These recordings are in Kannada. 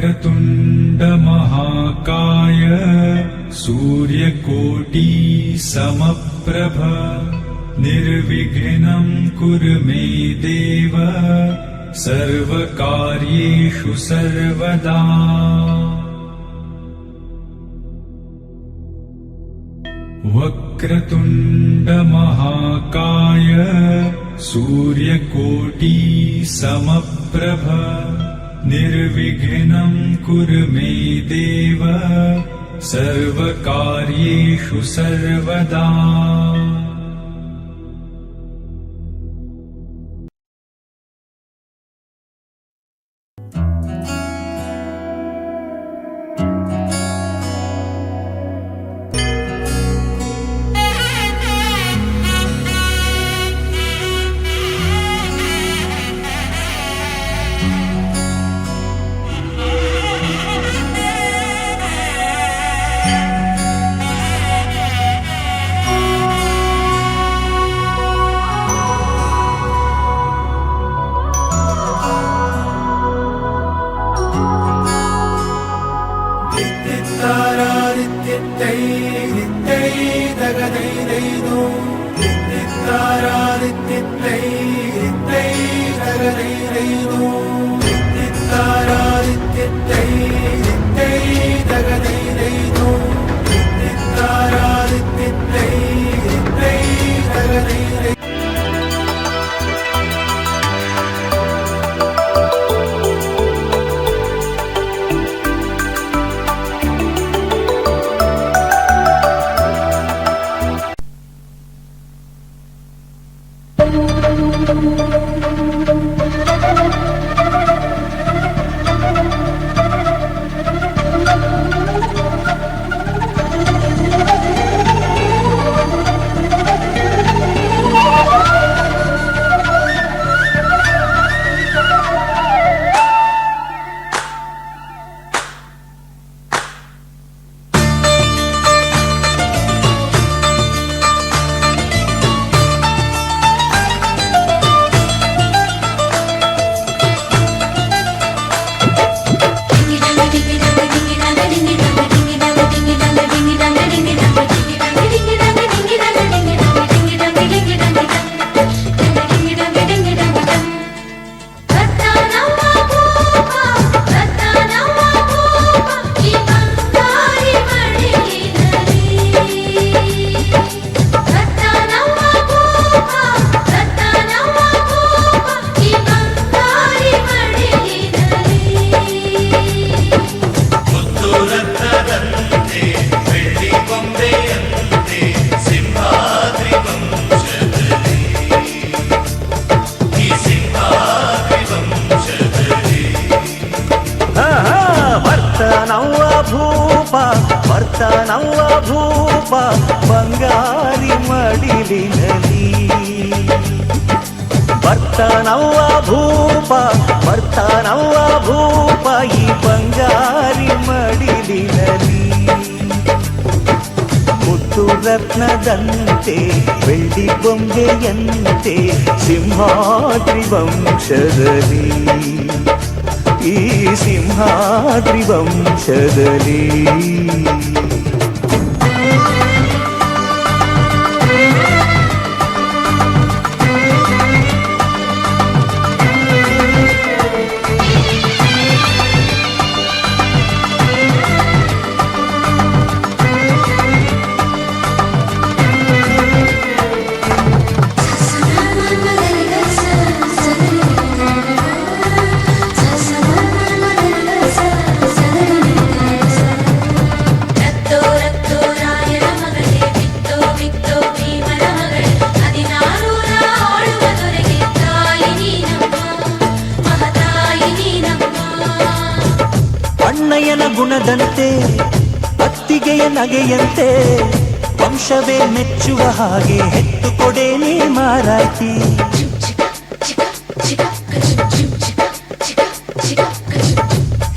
वक्रतुण्ड महाकाय सूर्यकोटि समप्रभ निर्विघ्नं कुरु मे देव सर्वकार्येषु सर्वदा। वक्रतुण्ड महाकाय सूर्यकोटि समप्रभ निर्विघ्नं कुरु मे देव सर्वकार्येषु सर्वदा। ವರ್ತನವ್ವ ಭೂಪ ಬಂಗಾರಿ ಮಡಿಲಿನಲಿ ವರ್ತನವ್ವ ಭೂಪ ಈ ಬಂಗಾರಿ ಮಡಿಲಿನಲಿ ಮುತ್ತು ರತ್ನದಂತೆ ಬೆಳ್ಳಿ ಬೊಂಬೆಯಂತೆ ಸಿಂಹಾದ್ರಿ ವಂಶದಲ್ಲಿ ಈ ಸಿಂಹಾದ್ರಿ ವಂಶದಲ್ಲಿ ಅಣ್ಣಯ್ಯನ ಗುಣದಂತೆ ಅತ್ತಿಗೆಯ ನಗೆಯಂತೆ ವಂಶವೇ ಮೆಚ್ಚುವ ಹಾಗೆ ಹೆತ್ತು ಕೊಡೆ ನೀ ಮಾರಾಕಿ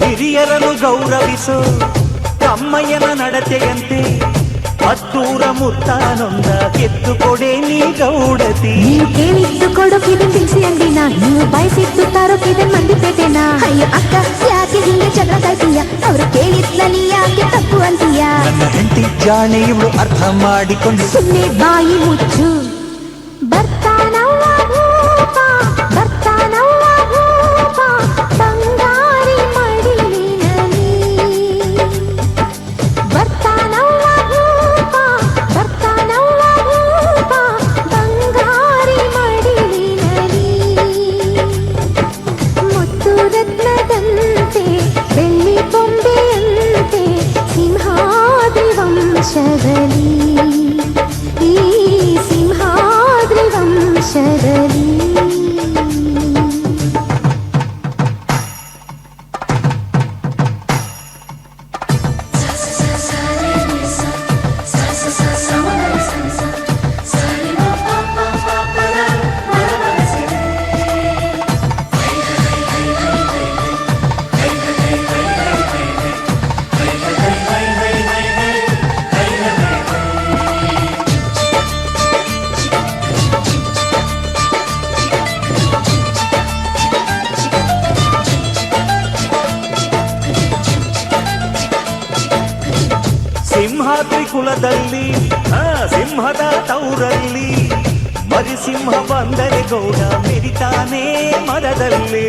ಹಿರಿಯರನ್ನು ಗೌರವಿಸೋ ಅಮ್ಮಯ್ಯನ ನಡತೆಯಂತೆ ಹತ್ತೂರ ಮುತ್ತಾನೊಂದ ಕೆತ್ತು ಕೊಡೆ ನೀ ಗೌಡತಿ ನೀವು ಕೇಳಿದ್ದು ಕೊಡೋ ಕಿದನ್ ತಿನ್ಸಿ ಅಂದಿನ ನೀವು ಬಯಸಿದ್ದು ತಾರೋ ಕಿದನ್ ಮಂದಿ ಪೇಟೆನಾ ಅಯ್ಯೋ ಅಕ್ಕ ಯಾಕೆ ಹಿಂಗೆ ಜಗಳ ಕಾಯ್ತೀಯ ಅವ್ರು ಕೇಳಿದ್ನಲ್ಲಿ ಯಾಕೆ ತಪ್ಪು ಅಂತೀಯ ನನ್ನ ಹೆಂಡತಿ ಜಾಣೆ ಇವಳು ಅರ್ಥ ಮಾಡಿಕೊಂಡು ಸುಮ್ಮನೆ ಬಾಯಿ ಮುಚ್ಚು ಬರ್ತಾನವ್ವ ಭೂಪ ಬರ್ತಾನವ್ವ ಭೂಪ ಬಂಗಾರಿ ಮಡಿಲಿನಲ್ಲಿ ಬರ್ತಾನವ್ವ ಭೂಪ ಬರ್ತಾನವ್ವ ಭೂಪ ಬಂಗಾರಿ ಮಡಿಲಿನಲ್ಲಿ ಮುತ್ತು ರತ್ನದಂತೆ ಬೆಳ್ಳಿ ಕೊಂಬೆಯಂತೆ ಸಿಂಹಾದ್ರಿ ವಂಶದಲ್ಲಿ ಈ ಸಿಂಹಾದ್ರಿ ವಂಶದಲ್ಲಿ ಸಿಂಹಾದ್ರಿ ಕುಲದಲ್ಲಿ ಸಿಂಹದ ತೌರಲ್ಲಿ ಮರಿಸಿಂಹ ಬಂದರೆ ಗೌಡ ಮೆರಿತಾನೆ ಮರದಲ್ಲಿ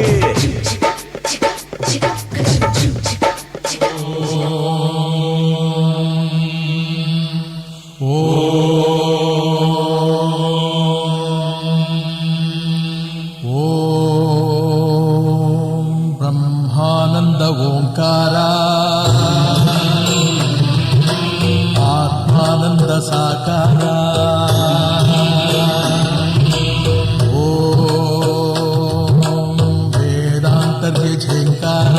ಬ್ರಹ್ಮಾನಂದ ಓಂಕಾರ ಆತ್ಮಾನಂದ ಸಾಕಾರ ಓಂ ವೇದಾಂತರ್ಯ ಝೇಂಕಾರ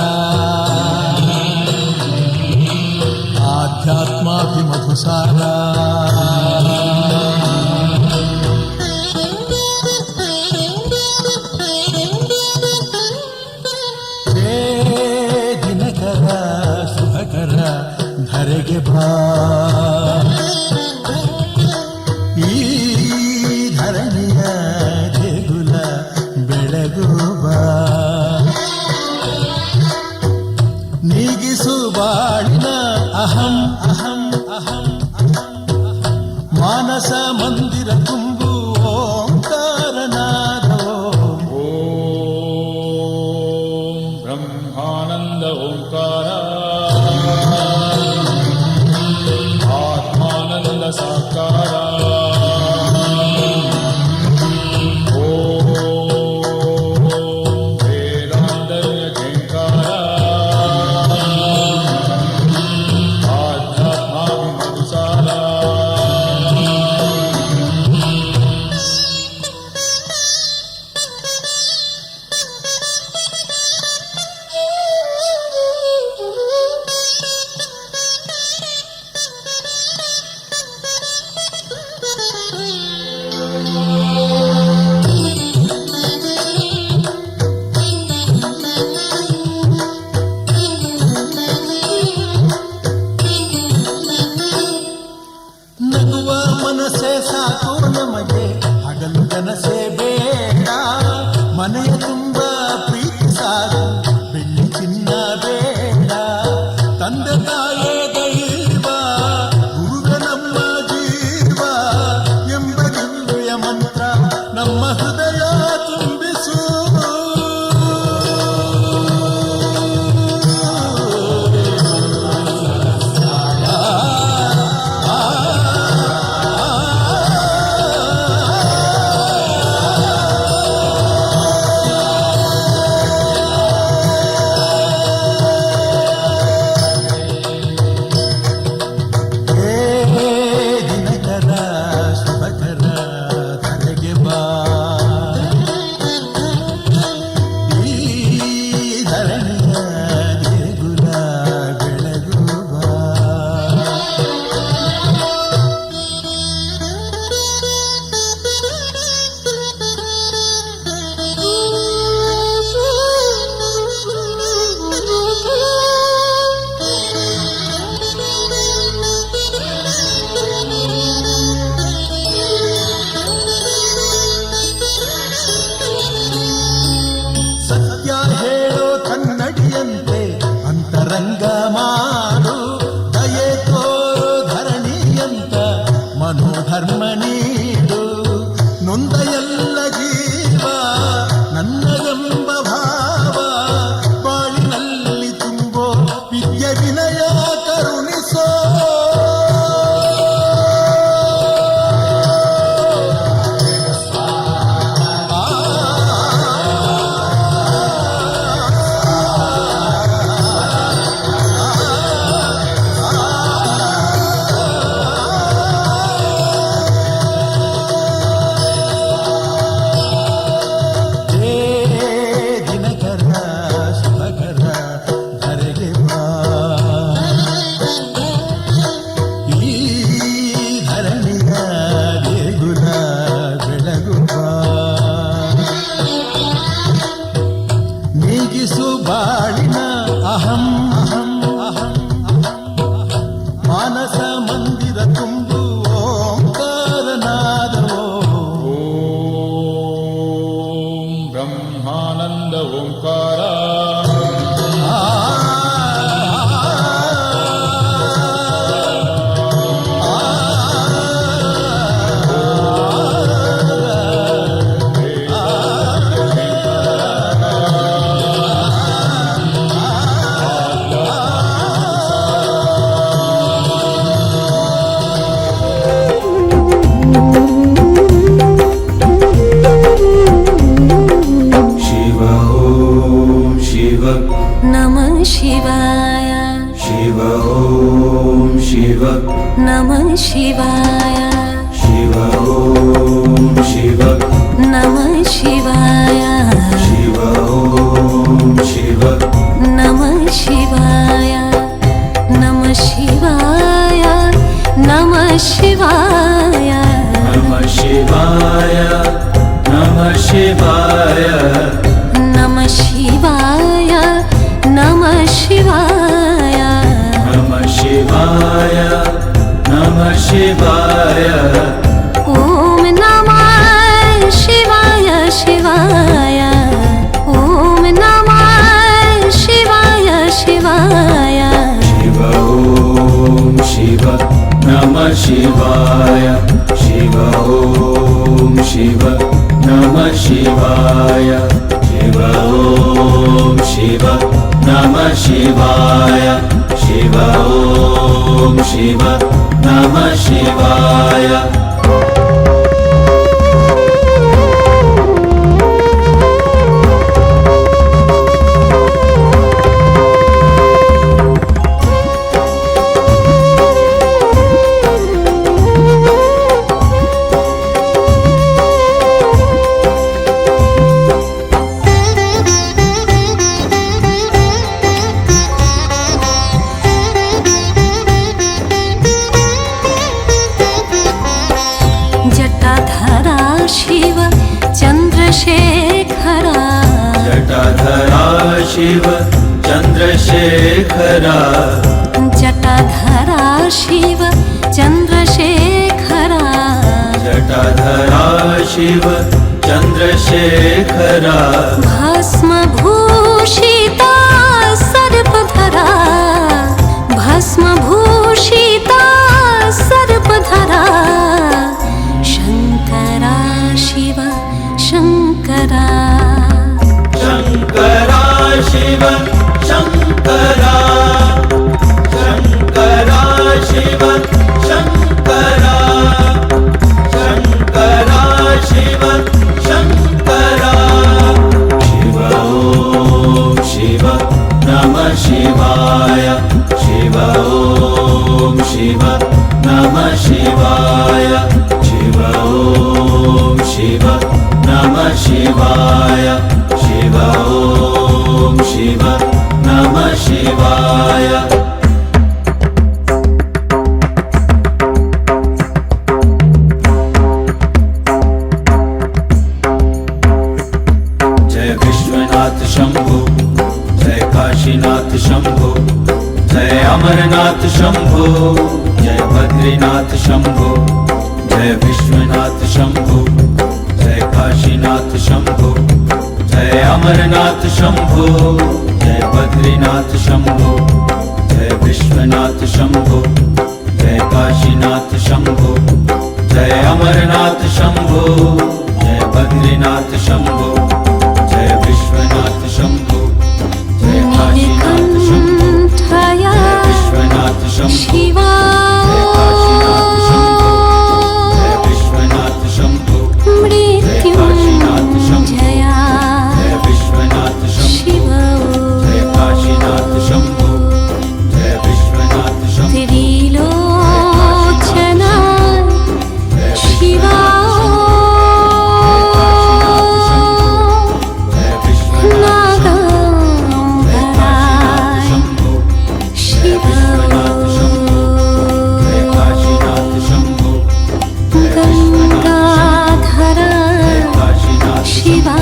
ಆಧ್ಯಾತ್ಮಾಭಿಮಧುಸಾರ ದಿನಕರ ಶುಭಕರ ಧರೆಗೆ ಬಾ ಈ ಧರಣಿಯ ದೇಗುಲ ಬೆಳಗುವ ನೀಗಿಸು ಬಾಳಿನ ಅಹಂ ಅಹಂ ಅಹಂ ಮಾನಸ ಮಂದಿರ ತುಂಬು ಓಂಕಾರನಾದೋ ಬ್ರಹ್ಮಾನಂದ ಓಂಕಾರ ಆತ್ಮಾನಂದ ಸಾಕಾರ ಓಂ ವೇದಾಂತರ್ಯ ಝೇಂಕಾರ ಆಧ್ಯಾತ್ಮಾಭಿಮಧುಸಾರ शिव नमः शिवाय शिव ॐ शिव नमः शिवाय शिव ॐ शिव नमः शिवाय नमः शिवाय नमः शिवाय नमः शिवाय नमः शिवाय नमः शिवाय नमः शिवाय नमः शिवाय नमः शिवाय ॐ नमः शिवाय शिवाय ॐ नमः शिवाय शिवाय शिव ॐ शिव नमः शिवाय शिव ॐ शिव नमः शिवाय शिव ॐ शिव नमः शिवाय शिव ॐ शिव नमः शिवाय जटाधरा शिव चन्द्रशेखरा जटाधरा शिव चन्द्रशेखरा जटाधरा शिव चन्द्रशेखरा जटाधरा शिव चन्द्रशेखरा भस्मभूषिता सर्पधरा भस्मभूषिता सर्पधरा शङ्करा शिव शङ्करा शङ्करा शिव शङ्करा शङ्करा शिव शङ्करा शङ्करा शिव शङ्करा शिव ॐ शिव नमः शिवाय शिव ॐ शिव नमः शिवाय शिव ॐ शिव नमः शिवाय शिव ॐ शिव नमः शिवाय जय विश्वनाथ शंभो जय काशीनाथ शंभो जय अमरनाथ शंभो जय बद्रीनाथ शंभो जय विश्वनाथ शंभो जय काशीनाथ शंभो जय अमरनाथ शंभो जय बद्रीनाथ शंभो जय विश्वनाथ शंभो जय काशीनाथ शंभो जय अमरनाथ शंभो जय बद्रीनाथ शंभो जय विश्वनाथ शंभो जय काशीनाथ शंभो नीलकण्ठया जय विश्वनाथ शंभो शिवा जय काशीनाथ शंभो जय विश्वनाथ शंभो जय काशीनाथ शंभो मृत्युञ्जया जय विश्वनाथ शंभो शिव जय काशीनाथ शंभो जय विश्वनाथ शंभो त्रिलोचना जय शिवा जय विश्वनाथ शंभो जय काशीनाथ शंभो जय विश्वनाथ शंभो जय काशीनाथ शंभो जय विश्वनाथ गङ्गाधरा जय काशीनाथ शिवा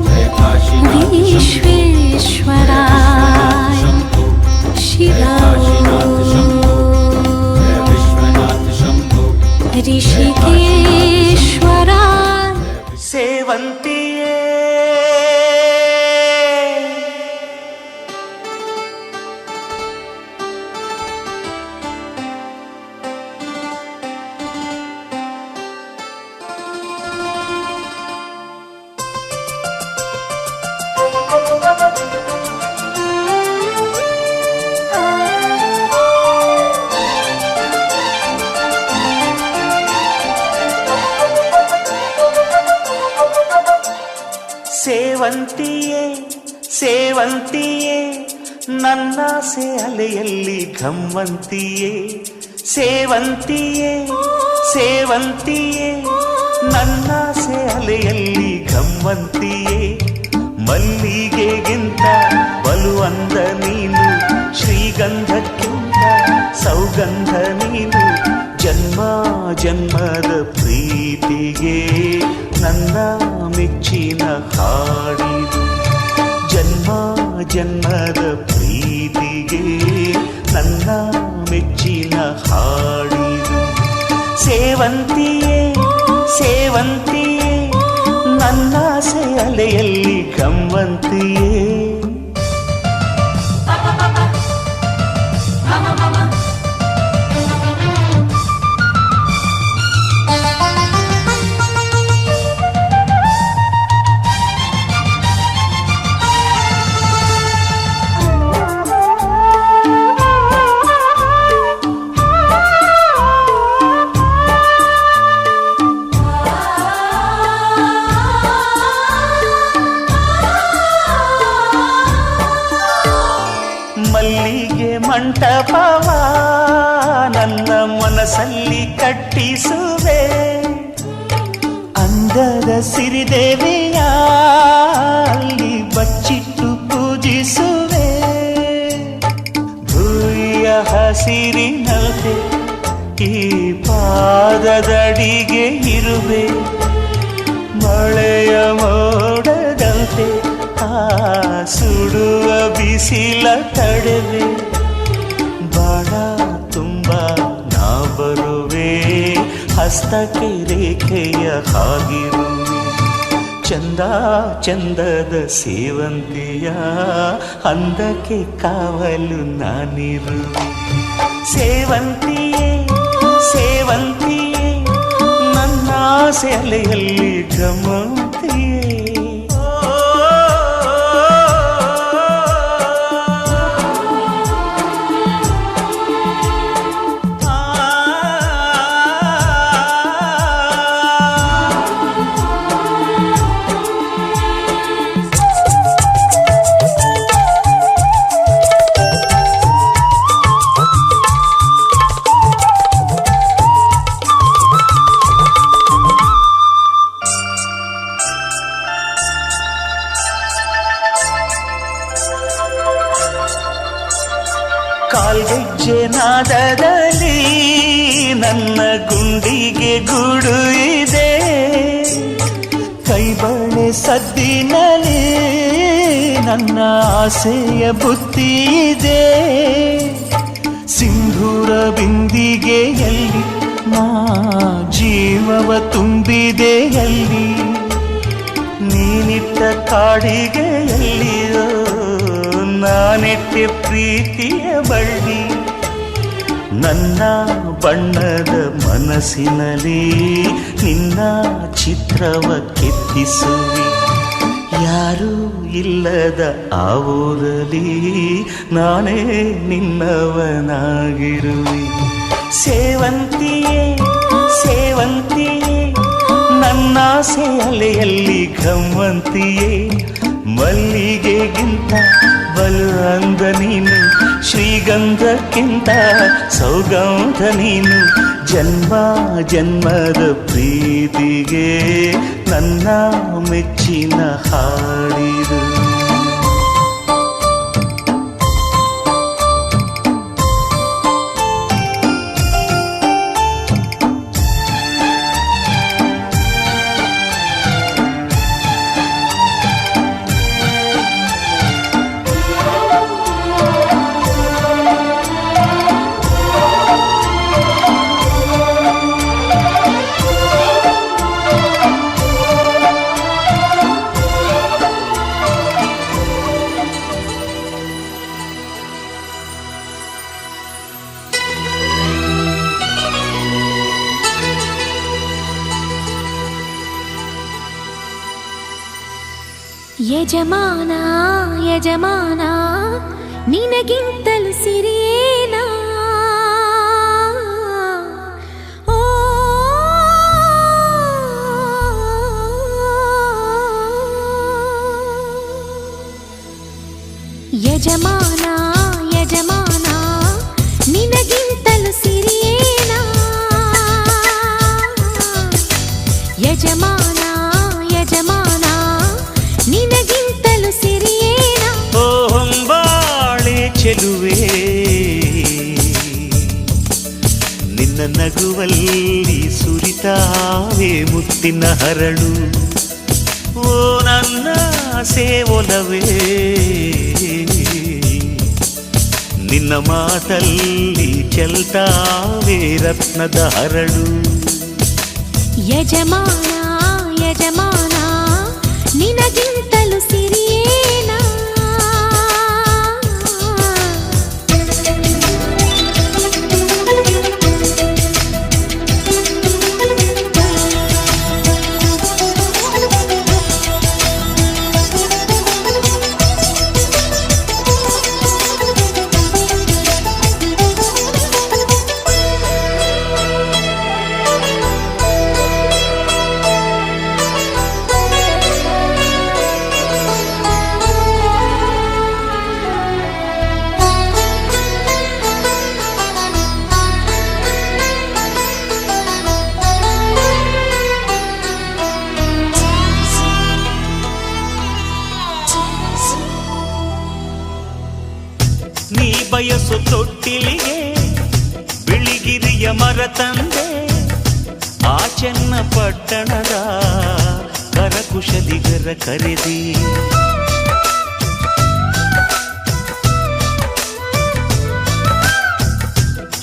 जय काशीनाथ विश्वेश्वराय शंभो शिवा काशीनाथ शंभो जय विश्वनाथ शंभो ऋषिकेश्वराय ಸೇವಂತಿಯೇ ಸೇವಂತಿಯೇ ಸೇವಂತಿಯೇ ನನ್ನಾಸೆ ಅಲೆಯಲ್ಲಿ ಘಮ್ಮಂತಿಯೇ ಸೇವಂತಿಯೇ ಸೇವಂತಿಯೇ ನನ್ನಾಸೆ ಅಲೆಯಲ್ಲಿ ಘಮ್ಮಂತಿಯೇ ಮಲ್ಲಿಗೆಗಿಂತ ಬಲು ಅಂದ ನೀನು ಶ್ರೀಗಂಧಕ್ಕಿಂತ ಸೌಗಂಧ ನೀನು ಜನ್ಮ ಜನ್ಮದ ಪ್ರೀತಿಗೆ ನನ್ನ ಮೆಚ್ಚಿನ ಹಾಡಿದು ಜನ್ಮ ಜನ್ಮದ ಪ್ರೀತಿಗೆ ನನ್ನ ಮೆಚ್ಚಿನ ಹಾಡಿದು ಸೇವಂತಿಯೇ ಸೇವಂತಿಯೇ ನನ್ನಾಸೆ ಅಲೆಯಲ್ಲಿ ಗಮ್ಮಂತಿಯೇ ಮಲ್ಲಿಗೆ ಮಂಟಪವ ನನ್ನ ಮನಸ್ಸಲ್ಲಿ ಕಟ್ಟಿಸುವೆ ಅಂದದ ಸಿರಿದೇವಿಯ ಅಲ್ಲಿ ಬಚ್ಚಿಟ್ಟು ಪೂಜಿಸುವೆ ಭೂಯ ಹಸಿರಿನಲ್ತೆ ಈ ಪಾದದಡಿಗೆ ಇರುವೆ ಮಳೆಯ ಮೋಡದಂತೆ ಸುಡುವ ಬಿಸಿಲ ತಡೆವೆ ಬಾಳ ತುಂಬ ನಾ ಬರುವೆ ಹಸ್ತಕ್ಕೆ ರೇಖೆಯ ಹಾಗಿರುವೆ ಚಂದ ಚಂದದ ಸೇವಂತಿಯ ಅಂದಕ್ಕೆ ಕಾವಲು ನಾನಿರುವೆ ಸೇವಂತಿಯೇ ಸೇವಂತಿಯೇ ನನ್ನ ಸೆಲೆಯಲ್ಲಿ ಗಮಂತಿಯೇ ಕಾಲ್ಗೆಜ್ಜೆ ನಾದದಲ್ಲಿ ನನ್ನ ಗುಂಡಿಗೆ ಗೂಡು ಇದೆ ಕೈಬಳೆ ಸದ್ದಿನಲ್ಲಿ ನನ್ನ ಆಸೆಯ ಬುತ್ತಿ ಇದೆ ಸಿಂಧೂರ ಬಿಂದಿಗೆಯಲ್ಲಿ ನಾ ಜೀವವ ತುಂಬಿದೆಯಲ್ಲಿ ನೀನಿಟ್ಟ ಕಾಡಿಗೆಯಲ್ಲಿಯೋ ನಾನೆಟ್ಟೆ ಪ್ರೀತಿಯ ಬಳ್ಳಿ ನನ್ನ ಬಣ್ಣದ ಮನಸ್ಸಿನಲ್ಲಿ ನಿನ್ನ ಚಿತ್ರವ ಕೆತ್ತಿಸುವಿ ಯಾರೂ ಇಲ್ಲದ ಆ ಊರಲ್ಲಿ ನಾನೇ ನಿನ್ನವನಾಗಿರುವೆ ಸೇವಂತಿಯೇ ಸೇವಂತಿಯೇ ನನ್ನ ಅಲೆಯಲ್ಲಿ ಘಮ್ಮಂತಿಯೇ ಮಲ್ಲಿಗೆಗಿಂತ ಬಲು ಅಂದ ನೀನು ಶ್ರೀಗಂಧಕ್ಕಿಂತ ಸೌಗಂಧ ನೀನು ಜನ್ಮ ಜನ್ಮದ ಪ್ರೀತಿಗೆ ನನ್ನ ಮೆಚ್ಚಿನ ಹಾಡಿರು ಯಜಮಾನ ಯಜಮಾನ ನಿನಗಿಂತಲೂ ಸಿರಿಯೇನಾ ಓ ಯಜಮಾನ ಚೆಲುವೆ ನಿನ್ನ ನಗುವಲ್ಲಿ ಸುರಿತಾವೆ ಮುತ್ತಿನ ಹರಳು ಓ ನನ್ನ ಸೇವೊಲವೇ ನಿನ್ನ ಮಾತಲ್ಲಿ ಚೆಲ್ತಾವೆ ರತ್ನದ ಹರಳು ಯಜಮಾನ ಯಜಮಾನ ನಿನಗಿಂತಲೂ ಸಿರಿಯೇನಾ ನೀ ಬಯಸು ತೊಟ್ಟಿಲಿಗೆ ಬಿಳಿಗಿರಿಯ ಮರ ತಂದೆ ಆ ಚೆನ್ನ ಪಟ್ಟಣದ ಕರಕುಶಲಿಗರ ಕರೆದಿ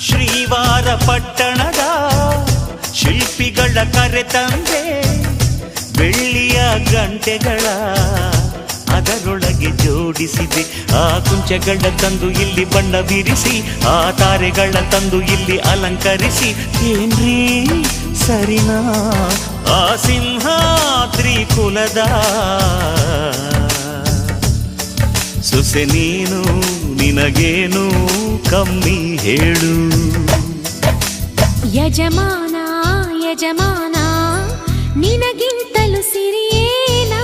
ಶ್ರೀವಾರ ಪಟ್ಟಣದ ಶಿಲ್ಪಿಗಳ ಕರೆ ತಂದೆ ಬೆಳ್ಳಿಯ ಗಂಟೆಗಳ ಅದರೊಳಗೆ ಜೋಡಿಸಿದೆ ಆ ಕುಂಚಗಳ ತಂದು ಇಲ್ಲಿ ಬಣ್ಣ ಬಿರಿಸಿ ಆ ತಾರೆಗಳ ತಂದು ಇಲ್ಲಿ ಅಲಂಕರಿಸಿ ಏನ್ರೀ ಸರಿನಾ ಆ ಸಿಂಹಾದ್ರಿ ಕುಲದ ಸೊಸೆ ನೀನು ನಿನಗೇನು ಕಮ್ಮಿ ಹೇಳು ಯಜಮಾನ ಯಜಮಾನ ನಿನಗಿಂತಲೂ ಸಿರಿಯೇನಾ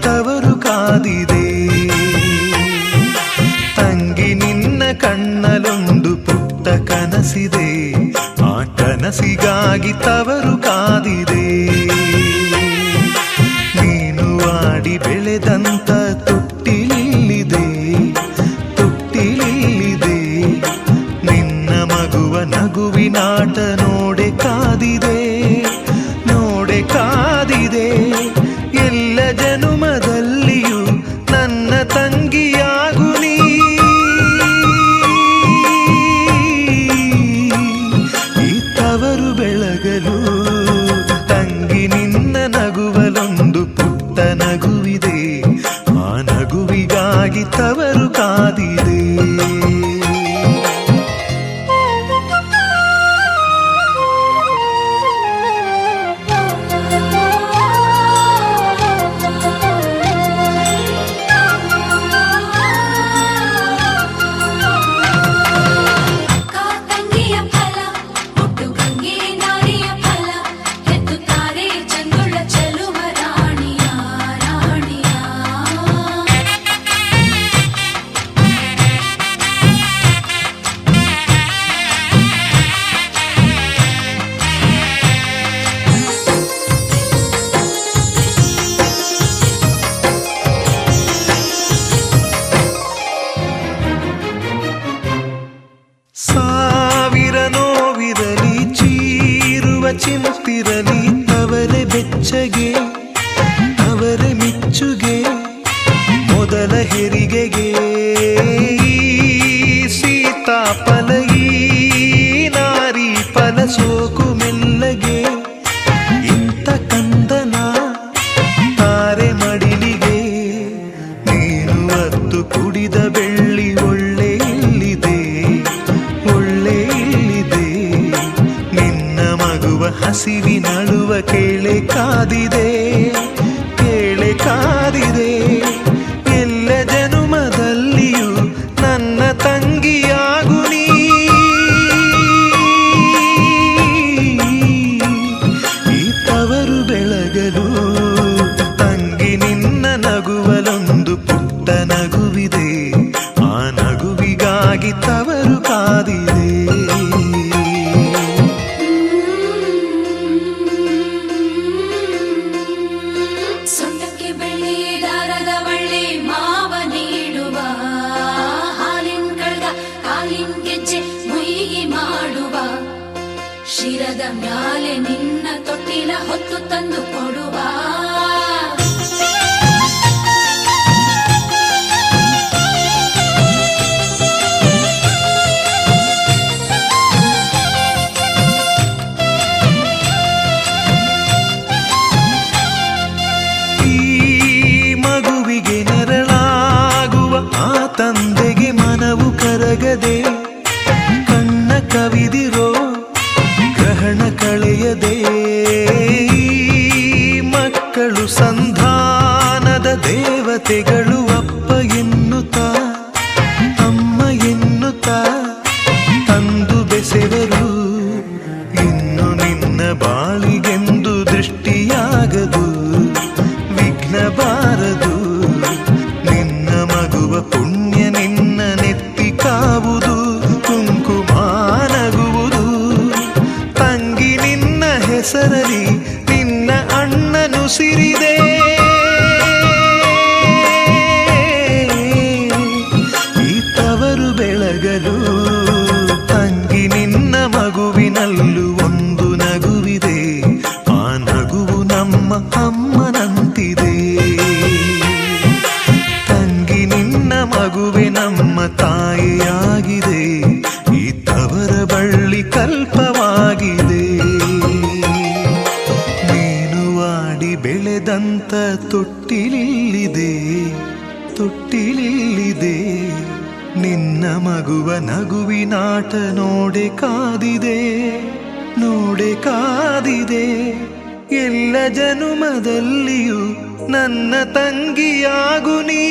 ತವರು ಕಾದಿದೆ ತಂಗಿ ನಿನ್ನ ಕಣ್ಣಲೊಂದು ಪುಟ್ಟ ಕನಸಿದೆ ಆ ಕನಸಿಗಾಗಿ ತವರು ಕಾದಿದೆ ನೀನು ಆಡಿ ಬೆಳೆದಂತ ತೊಟ್ಟಿಲಿದೆ ತೊಟ್ಟಿಲಿದೆ ನಿನ್ನ ಮಗುವ ನಗುವಿನಾಟ ನೋಡೆ ಕಾದಿದೆ ನೋಡೆ ಕಾದಿದೆ ಎಲ್ಲ ಜನುಮದಲ್ಲಿಯೂ ನನ್ನ ತಂಗಿಯಾಗು ನೀ ಈ ತವರು ಬೆಳಗಲು ತಂಗಿ ನಿನ್ನ ನಗುವಲೊಂದು ಪುಟ್ಟ ನಗುವಿದೆ ಆ ನಗುವಿಗಾಗಿ ತವರು ಕಾದಿದೆ ಚಿಂತಿರಲಿ ಅವರೇ ಬೆಚ್ಚಗೆ ಅವರೇ ಮಿಚ್ಚುಗೆ ಮೊದಲ ಹೆರಿಗೆಗೆ ಸೀತಾಫಲ ಈ ನಾರಿ ಫಲ ಸೋಕು ಮೆಲ್ಲಗೆ ಇಂಥ ಕಂದನ ತಾರೆ ಮಡಿಲಿಗೆ ನೀನು ಅತ್ತು ಕುಡಿದ ಬೆಳ್ಳಿ ಒಳ್ಳೆ ಇಲ್ಲಿದೆ ಒಳ್ಳೆ ಇಲ್ಲಿದೆ ನಿನ್ನ ಮಗುವ ಹಸಿವಿನಳುವ ಕೇಳೆ ಕಾದಿದೆ ಕೇಳೆ ಕಾದಿದೆ ಎಲ್ಲ ಜನುಮದಲ್ಲಿಯೂ ನನ್ನ ತಂಗಿಯಾಗು ನೀ ಈ ತವರು ಬೆಳಗಲು ತಂಗಿ ನಿನ್ನ ನಗುವಲೊಂದು ಪುಟ್ಟ ನಗುವಿದೆ ಆ ನಗುವಿಗಾಗಿ ತವರು ಕಾದಿದೆ ಸೊಂಟಕ್ಕೆ ಬೆಳ್ಳಿ ದಾರದ ಬಳ್ಳಿ ಮಾವ ನೀಡುವ ಹಾಲಿನ ಕಳ್ಗ ಕಾಲಿನ ಗೆಜ್ಜೆ ಮುಯಿಗಿ ಮಾಡುವ ಶಿರದ ಮ್ಯಾಲೆ ನಿನ್ನ ತೊಟ್ಟಿಲ ಹೊತ್ತು ತಂದು ಕೊಡುವ ಮಗುವಿಗೆ ನೆರಳಾಗುವ ಆ ತಂದೆಗೆ ಮನವು ಕರಗದೆ ಕಣ್ಣ ಕವಿದಿರೋ ಗ್ರಹಣ ಕಳೆಯದೆ ಮಕ್ಕಳು ಸಂಧಾನದ ದೇವತೆಗಳು ಅಪ್ಪ ಎನ್ನುತ್ತಾ ಅಮ್ಮ ಎನ್ನುತ್ತಾ ತಂದು ಬೆಸೆವರು ಇನ್ನು ನಿನ್ನ ಬಾಳಿಗೆಂದು ದೃಷ್ಟಿಯಾಗದು ವಿಘ್ನ ಬಾರದು ನಿನ್ನ ಮಗುವ ಪುಣ್ಯ ನಿನ್ನ ನೆತ್ತಿ ಕಾವುದು ಕುಂಕುಮ ನಗುವುದು ತಂಗಿ ನಿನ್ನ ಹೆಸರಲಿ ನಿನ್ನ ಅಣ್ಣನು ಸಿರಿದೆ ಈ ತವರು ಬೆಳಗಲು ತಂಗಿ ನಿನ್ನ ಮಗುವಿನಲ್ಲೂ ಒಂದು ನಗುವಿದೆ ಆ ನಗುವು ನಮ್ಮ ಅಮ್ಮನಂತಿದೆ ತಂಗಿ ನಿನ್ನ ಮಗುವೆ ನಮ್ಮ ತಾಯಿಯಾಗಿದೆ ಈ ತವರ ಬಳ್ಳಿ ಕಲ್ಪವಾಗಿದೆ ನೀನು ಆಡಿ ಬೆಳೆದಂತ ತೊಟ್ಟಿಲಿಲ್ಲಿದೆ ತೊಟ್ಟಿಲಿಲ್ಲಿದೆ ನಿನ್ನ ಮಗುವ ನಗುವಿನಾಟ ನೋಡೆ ಕಾದಿದೆ ನೋಡೆ ಕಾದಿದೆ ಎಲ್ಲ ಜನುಮದಲ್ಲಿಯೂ ನನ್ನ ತಂಗಿಯಾಗು ನೀ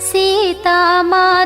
ಸೀತಾ ಮಾತೆ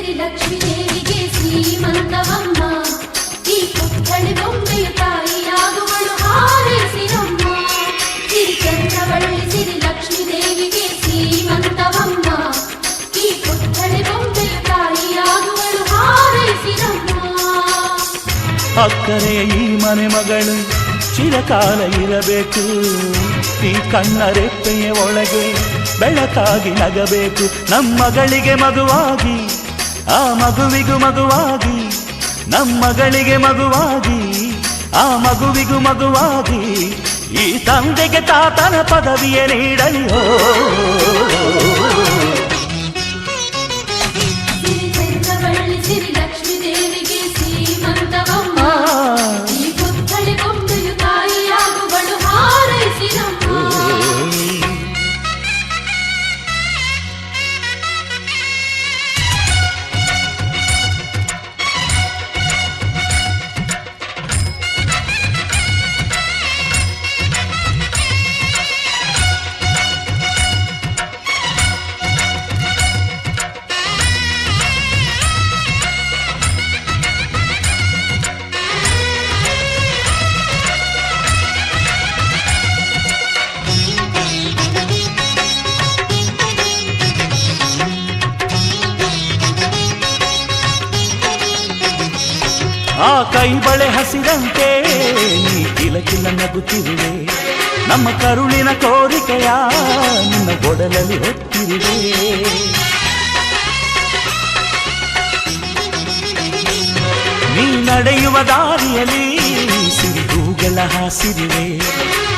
ಸಿರಿ ಲಕ್ಷ್ಮೀ ದೇವಿಗೆ ಶ್ರೀಮಂತವಮ್ಮ ಈ ಪುತ್ಥಳಿ ಬೊಂಬೆಯು ತಾಯಿಯಾಗುವಳು ಹಾರೈಸಿರಮ್ಮ ಸಿರಿ ಚಂದ್ರವಳ್ಳಿ ಸಿರಿ ಲಕ್ಷ್ಮೀ ದೇವಿಗೆ ಶ್ರೀಮಂತವಮ್ಮ ಈ ಪುತ್ಥಳಿ ಬೊಂಬೆಯು ತಾಯಿಯಾಗುವಳು ಹಾರೈಸಿರಮ್ಮ. ಅಕ್ಕರೆಯ ಈ ಮನೆ ಮಗಳು ಚಿರಕಾಲ ಇರಬೇಕು, ಈ ಕಣ್ಣ ರೆಪ್ಪೆಯ ಒಳಗೆ ಬೆಳಕಾಗಿ ನಗಬೇಕು. ನಮ್ಮಗಳಿಗೆ ಮಗುವಾಗಿ ಆ ಮಗುವಿಗೂ ಮಗುವಾಗಿ, ನಮ್ಮಗಳಿಗೆ ಮಗುವಾಗಿ ಆ ಮಗುವಿಗೂ ಮಗುವಾಗಿ, ಈ ತಂದೆಗೆ ತಾತನ ಪದವಿಯ ನೀಡಲಿ. ಸಿರಿ ಚಂದ್ರವಳ್ಳಿ ಸಿರಿ ಲಕ್ಷ್ಮೀ ದೇವಿಗೆ ಶ್ರೀಮಂತವಮ್ಮ ಈ ಪುತ್ಥಳಿ ಬೊಂಬೆಯು ತಾಯಿಯಾಗುವಳು ಹಾರೈಸಿರಮ್ಮ. ಆ ಕೈ ಬಳೆ ಹಸಿರಂತೆ ನೀ ಕಿಲಕಿಲ ನಗುತ್ತಿರುವೆ, ನಮ್ಮ ಕರುಳಿನ ಕೋರಿಕೆಯ ನಿನ್ನ ಗೊಡಲಲ್ಲಿ ಹೊತ್ತಿರುವೆ. ನೀ ನಡೆಯುವ ದಾರಿಯಲ್ಲಿ ಸಿರಿಗೂಗಳ ಹಾಸಿರುವೆ,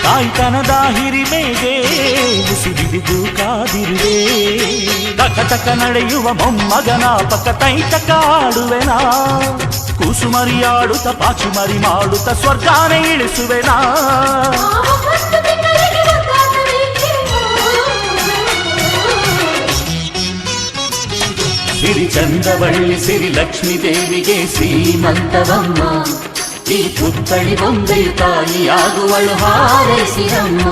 ತಾಯ್ತನದ ಹಿರಿಮೆಗೆ ಉಸಿರಿದು ಕಾದಿರುವೆ. ತಕ ತಕ ನಡೆಯುವ ಮೊಮ್ಮಗನ ಪಕ್ಕ ತೈತಕ ಆಡುವೆನಾ, ಕೂಸುಮರಿಯಾಡುತ್ತ ಪಾಚುಮರಿ ಮಾಡುತ್ತ ಸ್ವರ್ಗಾನೇ ಇಳಿಸುವೆನಾ. ಸಿರಿ ಚಂದ್ರವಳ್ಳಿ ಸಿರಿ ಲಕ್ಷ್ಮೀ ದೇವಿಗೆ ಶ್ರೀಮಂತವಮ್ಮ ಈ ಪುತ್ಥಳಿ ಬೊಂಬೆಯು ತಾಯಿಯಾಗುವಳು ಹಾರೈಸಿರಮ್ಮ.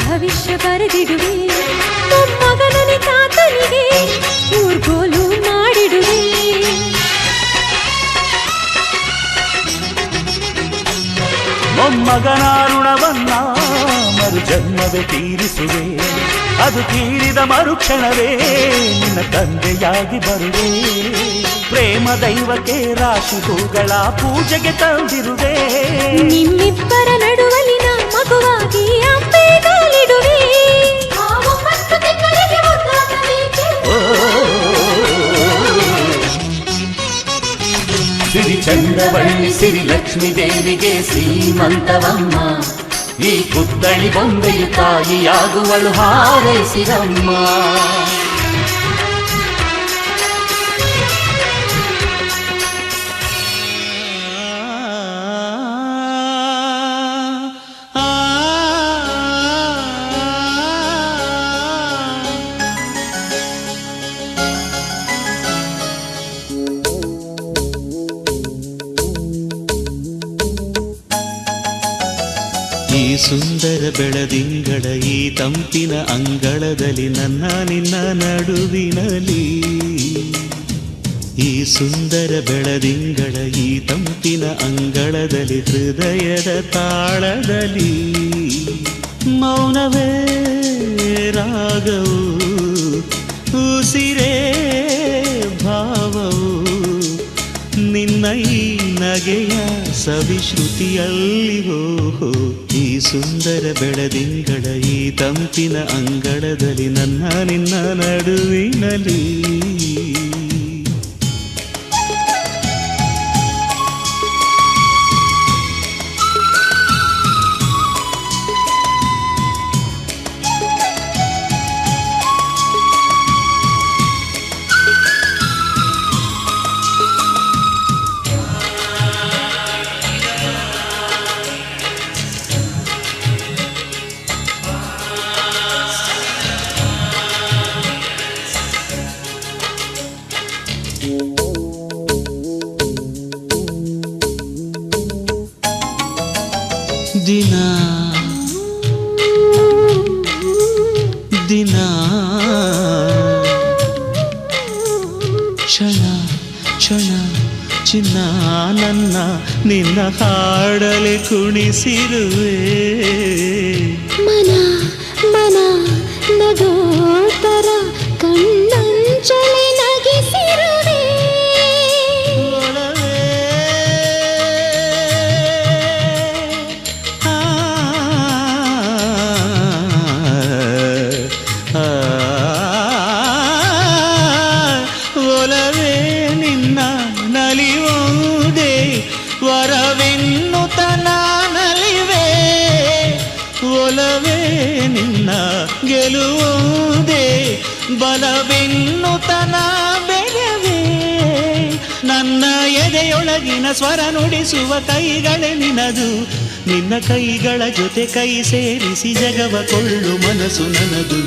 ಭವಿಷ್ಯ ಬರೆದಿಡುವೆ, ಮೊಮ್ಮಗನನೆ ತಾತನಿಗೆ ಊರ್ಗೋಲು ಮಾಡಿಡುವೆ. ಮೊಮ್ಮಗನ ಋಣವನ್ನ ಮರು ಜನ್ಮವೇ ತೀರಿಸುವೆ, ಅದು ತೀರಿದ ಮರುಕ್ಷಣವೇ ನಿನ್ನ ತಂದೆಯಾಗಿ ಬರುವೆ. ಪ್ರೇಮ ದೈವಕ್ಕೆ ರಾಶಿ ಹೂಗಳ ಪೂಜೆಗೆ ತಂದಿರುವೆ, ನಿಮ್ಮಿಬ್ಬರ ನಡುವಲಿನ ಮಗುವಾಗಿ ಅಂಬೆಗಾಲಿಡುವೆ. ಸಿರಿ ಚಂದ್ರವಳ್ಳಿ ಸಿರಿ ಲಕ್ಷ್ಮೀ ದೇವಿಗೆ ಶ್ರೀಮಂತವಮ್ಮ ಈ ಪುತ್ಥಳಿ ಬೊಂಬೆಯು ತಾಯಿಯಾಗುವಳು ಹಾರೈಸಿರಮ್ಮ. ಈ ಸುಂದರ ಬೆಳದಿಂಗಳ ಈ ತಂಪಿನ ಅಂಗಳದಲ್ಲಿ ನನ್ನ ನಿನ್ನ ನಡುವಿನಲ್ಲಿ, ಈ ಸುಂದರ ಬೆಳದಿಂಗಳ ಈ ತಂಪಿನ ಅಂಗಳದಲ್ಲಿ ಹೃದಯದ ತಾಳದಲ್ಲಿ ಮೌನವೇ ರಾಗವು ಉಸಿರೇ ಭಾವವು ನಿನ್ನ ಈ ನಗೆಯ ಸವಿಶ್ರುತಿಯಲ್ಲಿ ಹೋ. ಈ ಸುಂದರ ಬೆಳದಿಂಗಳ ಈ ತಂಪಿನ ಅಂಗಳದಲ್ಲಿ ನನ್ನ ನಿನ್ನ ನಡುವಿನಲ್ಲಿ ದಿನ ದಿನ ಕ್ಷಣ ಕ್ಷಣ ಚಿನ್ನ ನನ್ನ ನಿನ್ನ ಹಾಡಲೆ ಕುಣಿಸಿರುವೆ ಮನ ಮನ ನಗೋತರ ಕಣ್ಣಂಚಲೆ ನಗಿಸಿರುವೆ ಒಲವೇ ಆ, ಆ, ಒಲವೇ ನಿನ್ನ ನಲಿಯುವುದೇ ವರವೆನ್ನುತನ ನಲಿವೆ ಒಲವೇ ನಿನ್ನ ಗೆಲುವುದೇ ಬಲವೆನ್ನುತನ ಬೆಳವೇ ನನ್ನ ಎದೆಯೊಳಗಿನ ಸ್ವರ ನುಡಿಸುವ ಕೈಗಳೇ ನಿನದು ನಿನ್ನ ಕೈಗಳ ಜೊತೆ ಕೈ ಸೇರಿಸಿ ಜಗವ ಕೊಳ್ಳು ಮನಸ್ಸು ನನ್ನದು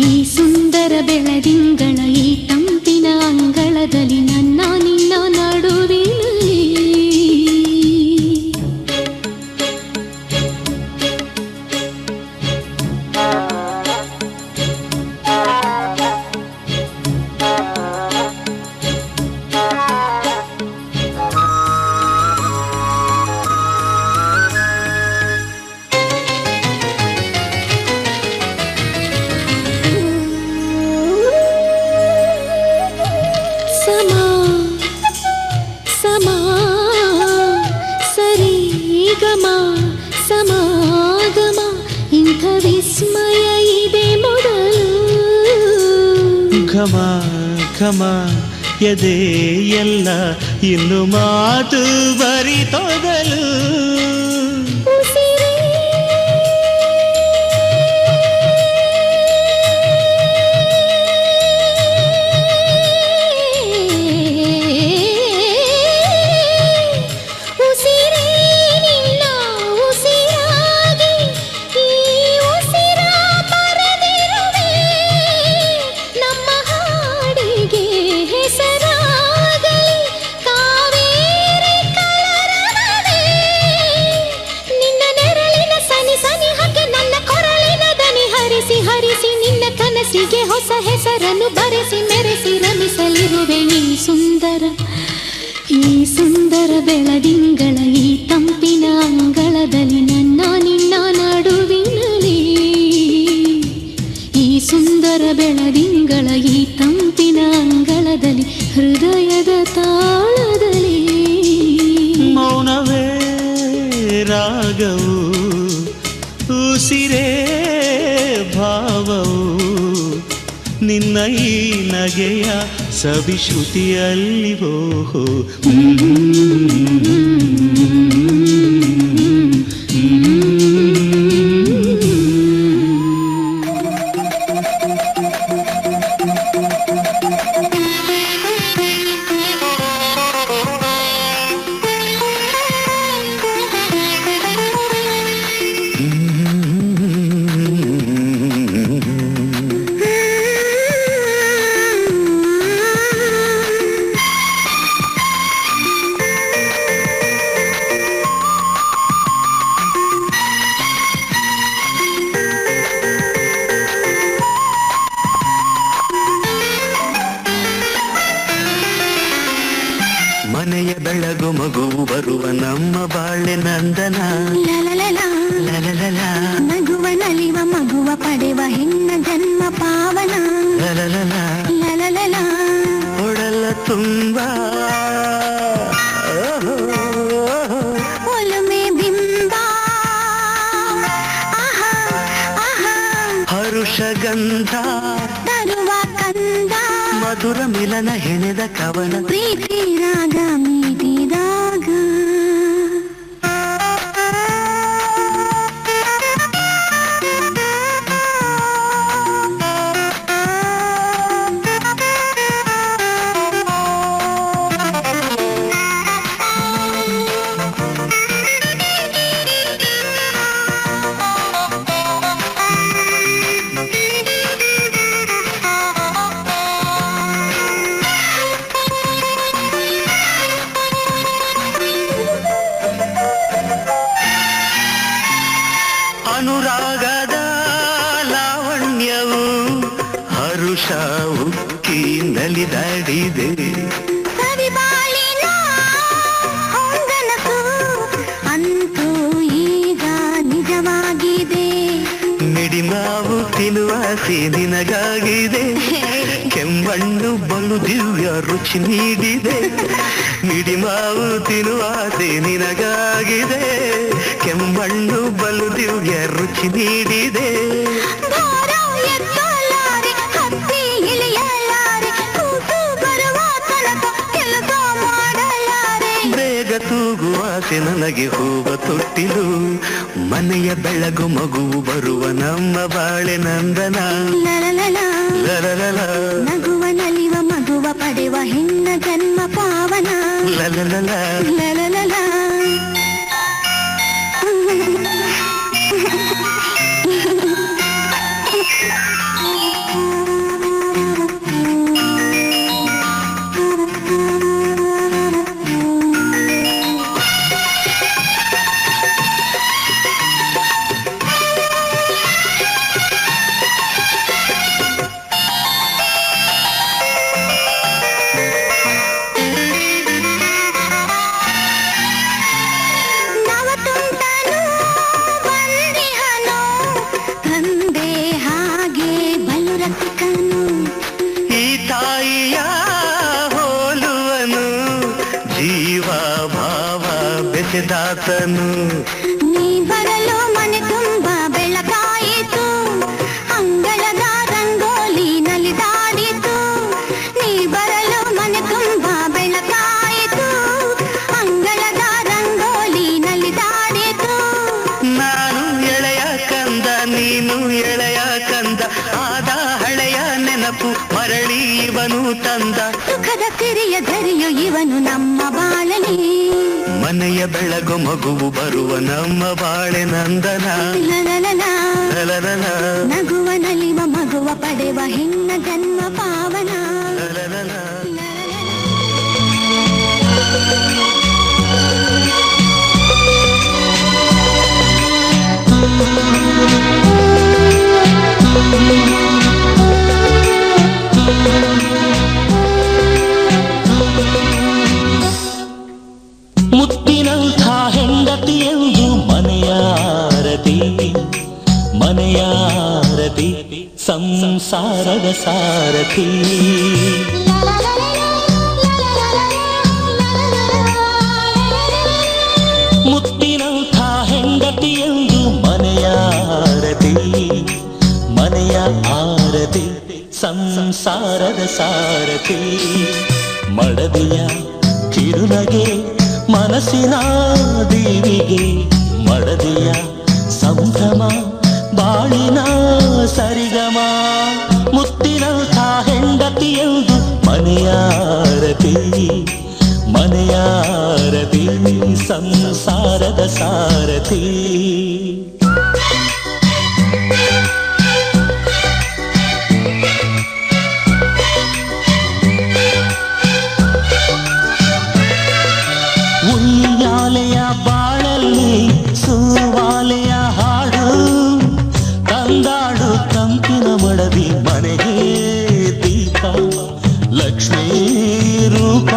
ಈ ಸುಂದರ ಬೆಳದಿಂಗಳ ಈ ತಂಪಿನ ಅಂಗಳದಲ್ಲಿ ನನ್ನ ನಿನ್ನ ನಡುವಿನಲ್ಲಿ ಸಮಾ ಸಮಾ ಸರಿ ಗಮ ಸಮಾಗಮ ಇಂಥ ವಿಸ್ಮಯ ಇದೆ ಮೊದಲು ಘಮ ಘಮ ಎದೆ ಎಲ್ಲ ಇನ್ನು ಮಾತು ಬರಿತೊದಲು ಉಸಿರೇ ಉಸಿರೇ ನಿನ್ನ ಉಸಿರಾಗಿ ಈ ಉಸಿರ ಬರೆದಿರುವೆ ನಮ್ಮ ಹಾಡಿಗೆ ಹೆಸರಾಗಲಿ ಕಾವೇರಿ ಕಲರವವೇ ನಿನ್ನ ನೆರಳಿನ ಸನಿ ಸನಿ ಹಾಗೆ ನನ್ನ ಕೊರಳಿನ ದನಿ ಹರಿಸಿ ಹರಿಸಿ ನಿನ್ನ ಕನಸಿಗೆ ಹೊಸ ಹೆಸರನ್ನು ಬರೆಸಿ ಮೆರೆಸಿ ರಮಿಸಲಿರುವೆ ಈ ಸುಂದರ ಬೆಳದಿಂಗಳ ಈ ತಂಪಿನ ಅಂಗಳದಲ್ಲಿ ನನ್ನ ನಿನ್ನ ನಡುವಿನಲ್ಲಿ ಈ ಸುಂದರ ಬೆಳದಿಂಗಳ ಈ ತಂಪಿನ ಅಂಗಳದಲ್ಲಿ ಹೃದಯದ ತಾಳದಲ್ಲಿ ಮೌನವೇ ರಾಗವು ಉಸಿರೇ ಭಾವವು ನಿನ್ನ ಈ ನಗೆಯ ಸವಿಶ್ರುತಿಯಲ್ಲಿ ಓಹೋ ಮನೆಯ ಬೆಳಗು ಮಗುವು ಬರುವ ನಮ್ಮ ಬಾಳೆ ನಂದನ ಲಲಲಲ ನಗುವ ನಲಿವ ಮಗುವ ಪಡೆವ ಹೆಣ್ಣ ಜನ್ಮ ಪಾವನ ಲಲಲಲ ಲಲಲಲ ಒಡಲ ತುಂಬ ಒಲುಮೆ ಬಿಂಬ ಆಹಾ ಆಹಾ ಹರುಷ ಗಂಧ ತರುವ ಕಂದ ಮಧುರ ಮಿಲನ ಹೆಣೆದ ಕವನ ಪ್ರೀತಿ ರಾಗ ಮೀಟಿದಾಗ ಅನುರಾಗದ ಲಾವಣ್ಯವು ಹರುಷ ಉಕ್ಕಿ ನಲಿದಾಡಿದೆ. ಸವಿಬಾಳಿನ ಹೊಂಗನಸು ಅಂತೂ ಈಗ ನಿಜವಾಗಿದೆ. ಮಿಡಿಮಾವು ತಿನ್ನುವ ಆಸೆ ನಿನಗಾಗಿದೆ. ಕೆಮ್ಮಣ್ಣು ಬಲು ದಿವ್ಯ ರುಚಿ ನೀಡಿದೆ. ಮಿಡಿಮಾವು ತಿನ್ನುವ ಆಸೆ ನಿನಗಾಗಿದೆ. ಕೆಮ್ಮಣ್ಣು ಬಲು ದಿವ್ಯ ರುಚಿ ನೀಡಿದೆ. ಭಾರ ಎತ್ತಲಾರೆ ಹತ್ತಿ ಇಳಿಯಲಾರೆ ಕೂಸು ಬರುವ ತನಕ ಕೆಲಸ ಮಾಡಲಾರೆ. ಬೇಗ ತೂಗುವ ಆಸೆ ನನಗೆ ಹೂವ ತೊಟ್ಟಿಲು. ಮನೆಯ ಬೆಳಗು ಮಗುವು ಬರುವ ನಮ್ಮ ಬಾಳೆ ನಂದನ. ಲಲಲಲ ಲಲಲಲ ನಗುವ ನಲಿವ ಮಗುವ ಪಡೆವ ಹೆಣ್ಣ ಜನ್ಮ ಪಾವನ. ಲಲಲಲ ಲಲಲಲ ನವತುಂಟನು ಬಂದಿಹನು ತಂದೆ ಹಾಗೆ ಬಲು ರಸಿಕನು. ಈ ತಾಯಿಯ ಹೋಲುವನು ಜೀವ ಭಾವ ಬೆಸೆದಾತನು. ನೀ ಬರಲು ಮನೆ ತುಂಬ ಬೆಳಕಾಯಿತು. ಅಂಗಳದ ರಂಗೋಲಿ ನಲಿದಾಡಿತು. ನೀ ಬರಲು ಮನೆ ತುಂಬ ಬೆಳಕಾಯಿತು. ಅಂಗಳದ ರಂಗೋಲಿ ನಲಿದಾಡಿತು. ನಾನು ಎಳೆಯ ಕಂದ ನೀನು ಎಳೆಯ ಕಂದ. ಆದ ಹಳೆಯ ನೆನಪು ಮರಳಿ ಇವನು ತಂದ. ಸುಖದ ಸಿರಿಯ ಧರಿಯು ಇವನು ನಮ್ಮ ಬಾಳಲಿ. ಮನೆಯ ಬೆಳಗು ಮಗುವು ಬರುವ ನಮ್ಮ ಬಾಳೆ ನಂದನ. ಲಲಲಲ ಲಲಲಲ ನಗುವ ನಲಿವ ಮಗುವ ಪಡೆವ ಹೆಣ್ಣ ಜನ್ಮ ಪಾವನ. ಲಲಲಲ ಮುತ್ತಿನಂಥ ಹೆಂಡತಿಯೆಂದು ಮನೆಯಾರತಿ ಮನೆಯಾರತಿ ಸಂಸಾರದ ಸಾರಥಿ. ಮುತ್ತಿನಂಥ ಹೆಂಡತಿಯೆಂದು ಮನೆಯಾರತಿ ಮನೆಯ ಆರತಿ ಸಂಸಾರದ ಸಾರಥಿ. ಮಡದಿಯ ಕಿರುನಗೆ ಮನಸ್ಸಿನ ದೀವಿಗೆ. ಮಡದಿಯ ಸಂಭ್ರಮ ಬಾಳಿನ ಸರಿಗಮ. ಮುತ್ತಿನಂಥ ಹೆಂಡತಿಯೆಂದು ಮನೆಯಾರತಿ ಮನೆಯಾರತಿ ಸಂಸಾರದ ಸಾರಥಿ. ಉಯ್ಯಾಲೆಯ ಬಾಳಲ್ಲಿ ಸುವಾಲೆಯ ಹಾಡು ತಂದಾಡು ಕಂಪಿನ ಮಡದಿ ಮನೆಗೆ ದೀಪ ಲಕ್ಷ್ಮೀ ರೂಪ.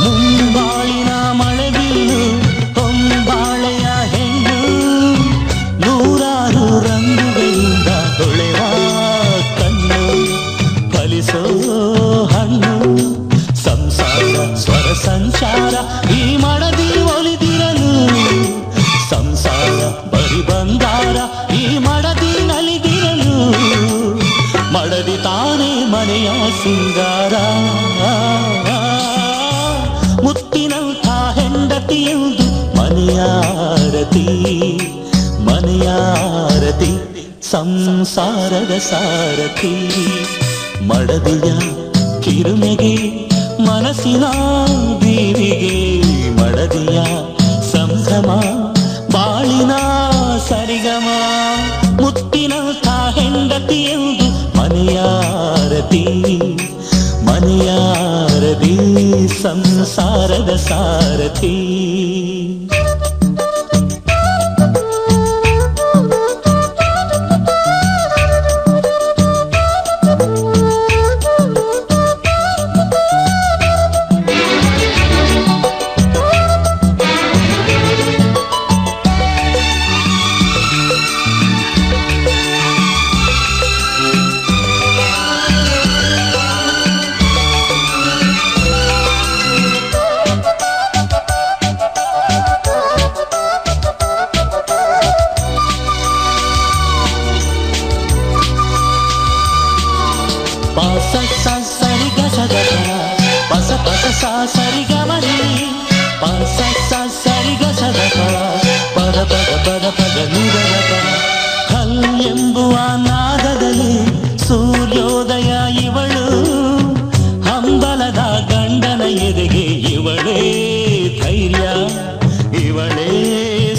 ಮುಂಬಾಳಿನ ಮಳೆಬೀಳು ಹೊಂಬಾಳೆಯ ಹೆಣ್ಣು. ನೂರಾರು ರಂಗುಗಳಿಂದ ಹೊಳೆವ ಕಣ್ಣು ಫಲಿಸೋ ಹಣ್ಣು. ಸಂಸಾರ ಸ್ವರ ಸಂಚಾರ ಈ ಮಡದಿ ಒಲಿದಿರಲು. ಸಂಸಾರ ಬರಿ ಬಂದಾರ ಈ ಮಡದಿ ನಲಿದಿರಲು. ಮಡದಿ ತಾನೇ ಮನೆಯ ಸಿಂಗಾರ. ಮುತ್ತಿನಂಥ ಹೆಂಡತಿಯೆಂದು ಮನೆಯಾರತಿ ಮನೆಯಾರತಿ ಸಂಸಾರದ ಸಾರಥಿ. ಮಡದಿಯ ಕಿರುಮೆಗೆ ಮನಸ್ಸಿನ ದೀವಿಗೆ. ಮಡದಿಯ ಸಂಭ್ರಮ ಬಾಳಿನ ಸರಿಗಮ. ಮುತ್ತಿನಂಥ ಹೆಂಡತಿಯೆಂದು ಮನೆಯಾರತಿ ಮನೆಯಾರತಿ ಸಾರದಿ ಸಂಸಾರದ ಸಾರಥಿ. ಪಸ ಸ ಸರಿ ಗ ಸ ಗ ಪಸ ಪಸ ಸ ಸರಿ ಗ ಮರಿ ಪಸ ಸ ಸರಿ ಗ ಸ ಗ ಪದ ಪದ ಪದ ಪದ ನಿರಗ ಕಲ್ ಎಂಬುವ ನಾದದಲ್ಲಿ ಸೂರ್ಯೋದಯ ಇವಳು, ಹಂಬಲದ ಗಂಡನ ಎದೆಗೆ ಇವಳೇ ಧೈರ್ಯ, ಇವಳೇ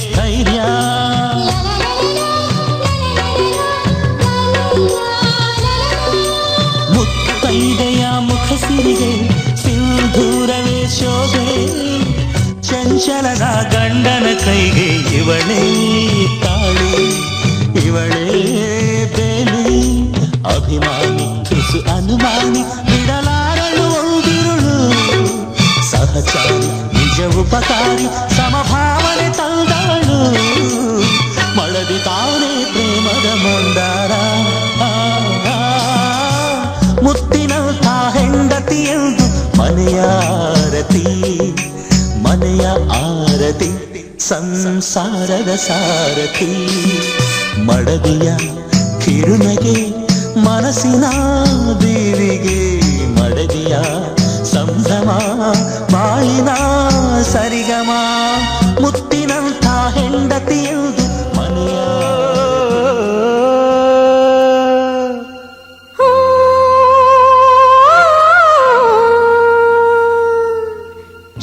ಸ್ಥೈರ್ಯ. ಮುತ್ತೈದೆಯ ಮುಖ ಸಿರಿಗೆ ಸಿಂಧೂರವೇ ಶೋಭೆ, ಚಂಚಲದ ಗಂಡನ ಕೈಗೆ ಇವಳೇ ತಾಳು, ಇವಳೇ ಬೇಲಿ. ಅಭಿಮಾನಿ ತುಸು ಅನುಮಾನಿ ಬಿಡಲಾರಳು ಒಂದಿರುಳು, ಸಹಚಾರಿ ನಿಜ ಉಪಕಾರಿ ಸಮಭಾವನೆ ತಂದವಳು, ಮಳದಿ ತಾನೇ ಪ್ರೇಮದ ಮಂದಾರ. ಮುತ್ತಿನಂಥ ಹೆಂಡತಿ ಎಂದು ಮನೆಯ ಆರತಿ, ಮನೆಯ ಆರತಿ ಸಂಸಾರದ ಸಾರಥಿ. ಮಡದಿಯ ಕಿರುನಗೆ ಮನಸ್ಸಿನ ದೇವಿಗೆ, ಮಡದಿಯ ಸಂಭ್ರಮ ಬಾಳಿನ ಸರಿಗಮ. ಮುತ್ತಿನಂಥ ಹೆಂಡತಿ ಎಂದು ಮನೆಯ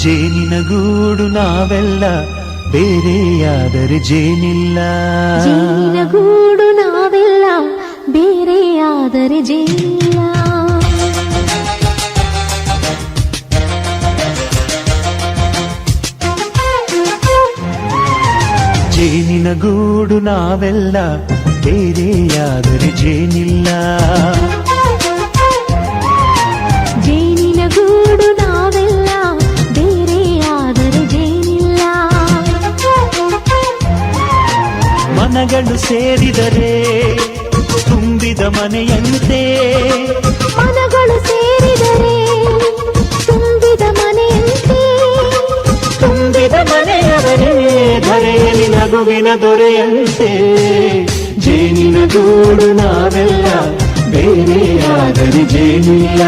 ಜೇನಿನ ಗೂಡು ನಾವೆಲ್ಲ ಬೇರೆಯಾದರೆ ಜೇನಿಲ್ಲ, ಜೇನಿನ ಗೂಡು ನಾವೆಲ್ಲ ಬೇರೆಯಾದರೆ ಜೇನಿಲ್ಲ. ಜೇನಿನ ಗೂಡು ನಾವೆಲ್ಲ ಬೇರೆಯಾದರೆ ಜೇನಿಲ್ಲ, ಜೇನಿನ ಗೂಡು ನಾವೆಲ್ಲ ಬೇರೆಯಾದರೆ ಜೇನಿಲ್ಲ. ಮನಗಳು ಸೇರಿದರೆ ತುಂಬಿದ ಮನೆಯಂತೆ, ಮನಗಳು ಸೇರಿದರೆ ತುಂಬಿದ ಮನೆಯಂತೆ, ತುಂಬಿದ ಮನೆಯವರೇ ಧರೆಯಲ್ಲಿ ನಗುವಿನ ದೊರೆಯಂತೆ. ಜೇನಿನ ಗೂಡು ನಾವೆಲ್ಲ ಬೇರೆಯಾದರೆ ಜೇನಿಲ್ಲ,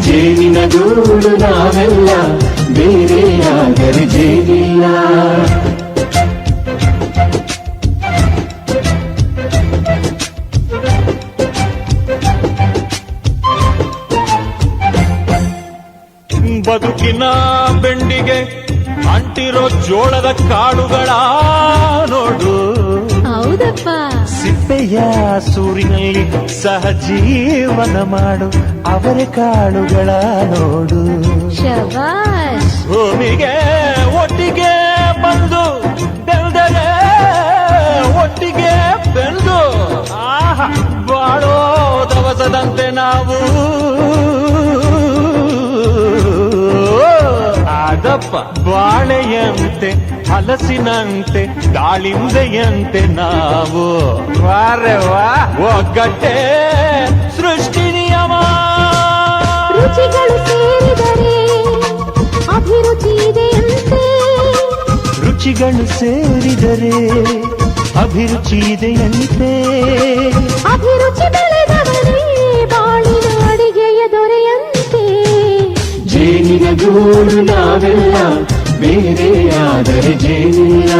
ಜೇನಿನ ಗೂಡು ನಾವೆಲ್ಲ ಬೇರೆಯಾದರೆ ಜೇನಿಲ್ಲ. ಬದುಕಿನ ಬೆಂಡಿಗೆ ಅಂಟಿರೋ ಜೋಳದ ಕಾಳುಗಳ ನೋಡು, ಹೌದಪ್ಪ. ಸಿಪ್ಪೆಯ ಸೂರಿನಲ್ಲಿ ಸಹಜೀವನ ಮಾಡು ಅವರ ಕಾಳುಗಳ ನೋಡು. ಶಬಾಷ್. ಭೂಮಿಗೆ ಒಟ್ಟಿಗೆ ಬಂದು ಬೆಳೆದರೆ ಒಟ್ಟಿಗೆ ಬೆಳೆದು ಬಾಳೋ ದವಸದಂತೆ ನಾವು ಆದಪ್ಪ. ಬಾಳೆಯಂತೆ ಹಲಸಿನಂತೆ ದಾಳಿಂಬೆಯಂತೆ ನಾವು ವಾರೆ ವಾ ಒಗ್ಗಟ್ಟೆ ಸೃಷ್ಟಿ ನಿಯಮ. ರುಚಿಗಳು ಸೇರಿದರೆ ಅಭಿರುಚಿ ಇದೆಯಂತೆ, ರುಚಿಗಳು ಸೇರಿದರೆ ಅಭಿರುಚಿ ಇದೆಯಂತೆ, ಅಭಿರುಚಿ ಬೆಳೆದವರೇ ಬಾಳಿನ ಅಡಿಗೆಯ ದೊರೆಯಂತೆ. ಜೇನಿನ ಗೂಡು ನಾವೆಲ್ಲ ಬೇರೆಯಾದರೆ ಜೇನಿಲ್ಲ,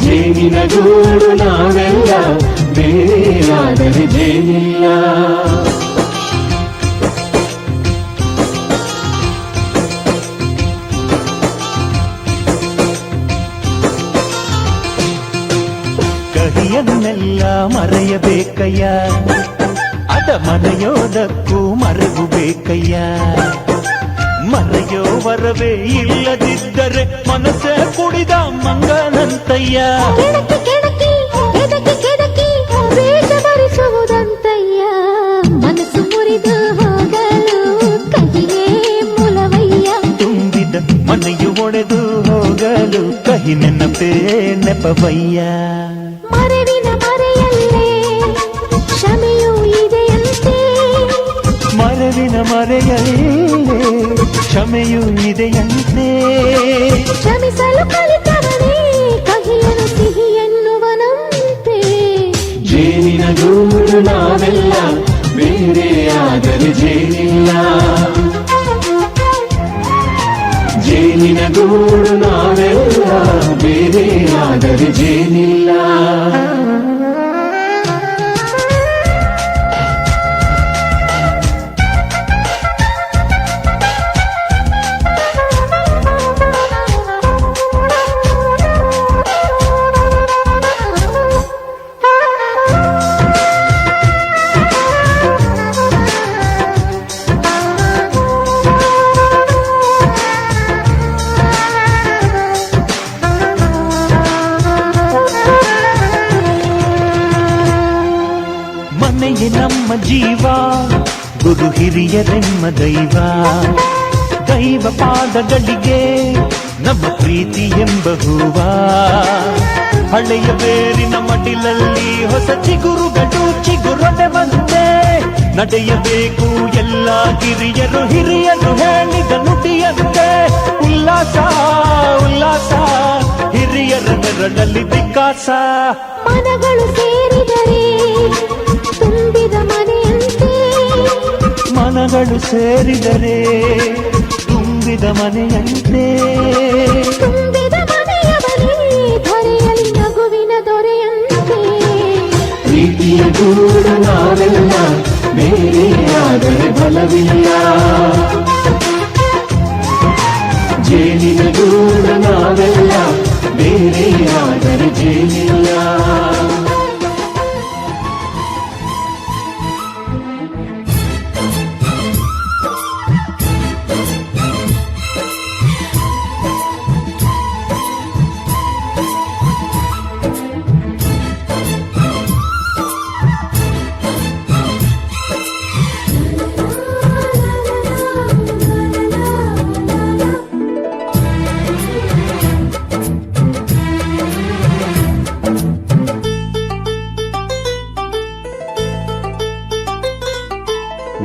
ಜೇನಿನ ಗೂಡು ನಾವೆಲ್ಲ ಬೇರೆಯಾದರೆ ಜೇನಿಲ್ಲ. ಕಹಿಯನ್ನೆಲ್ಲ ಮರೆಯಬೇಕ ಬೇಕಯ್ಯ ಅದ ಮರೆಯೋದಕ್ಕೂ ಮರೆವು ಬೇಕಯ್ಯ ಮರೆಯೋ ವರವೇ ಇಲ್ಲದಿದ್ದರೆ ಮನಸ್ಸೇ ಕುಡಿದ ಮಂಗನಂತಯ್ಯ ಕೆಣಕಿ ಕೆಣಕಿ ಕೆದಕಿ ಕೆದಕಿ ಬೇಷ ಭರಿಸುವುದಂತಯ್ಯ ಮನಸ್ಸು ಮುರಿದು ಹೋಗಲು ಕಹಿಯೇ ಮೂಲವಯ್ಯ ತುಂಬಿದ ಮನೆಯು ಒಡೆದು ಹೋಗಲು ಕಹಿ ನೆನಪೇ ನೆಪವಯ್ಯ ಮರೆವಿನ ಮರೆಯಲ್ಲೇ ಕ್ಷಮೆಯೂ ಇದೆಯಂತೆ ಮರವಿನ ಮರೆಯಲ್ಲೇ ಕ್ಷಮೆಯೂ ಇದೆಯಂತೆ ಕ್ಷಮಿಸಲು ಕಲಿತವನೇ ಕಹಿಯನು ಸಿಹಿ ಎನ್ನುವನಂತೆ ಜೇನಿನ ಗೂಡು ನಾವೆಲ್ಲ ಬೇರೆಯಾದರೆ ಜೇನಿಲ್ಲ ಜೇನಿನ ಗೂಡು ನಾವೆಲ್ಲ ಬೇರೆಯಾದರೆ ಜೇನಿಲ್ಲ ಮನೆಯೇ ನಮ್ಮ ಜೀವ ಗುರು ಹಿರಿಯರೆಮ್ಮ ದೈವ ದೈವ ಪಾದಗಳಿಗೆ ನಮ್ಮ ಪ್ರೀತಿ ಎಂಬ ಹೂವ ಹಳೆಯ ಬೇರಿನ ಮಡಿಲಲ್ಲಿ ಹೊಸ ಚಿಗುರುಗಳು ಚಿಗುರೊಡೆ ಬಂದೆ ನಡೆಯಬೇಕು ಎಲ್ಲ ಕಿರಿಯರು ಹಿರಿಯರು ಹೇಳಿದ ನುಡಿಯಂತೆ ಉಲ್ಲಾಸ ಉಲ್ಲಾಸ ಹಿರಿಯರ ಬೆರಳಲ್ಲಿ ವಿಕಾಸ ಮನಗಳು ಸೇರಿದರೆ ತುಂಬಿದ ಮನೆಯಂತೆ ಮನಗಳು ಸೇರಿದರೆ ತುಂಬಿದ ಮನೆಯಂತೆ ತುಂಬಿದ ಮನೆಯವನೇ ಧರೆಯಲ್ಲಿ ನಗುವಿನ ದೊರೆಯಂತೆ ಪ್ರೀತಿಯ ಗೂಡು ನಾವೆಲ್ಲ ಬೇರೆಯಾದರೆ ಬಲವಿಲ್ಲ ಜೇನಿನ ಗೂಡು ನಾವೆಲ್ಲ ಬೇರೆಯಾದರೆ ಜೇನಿಲ್ಲ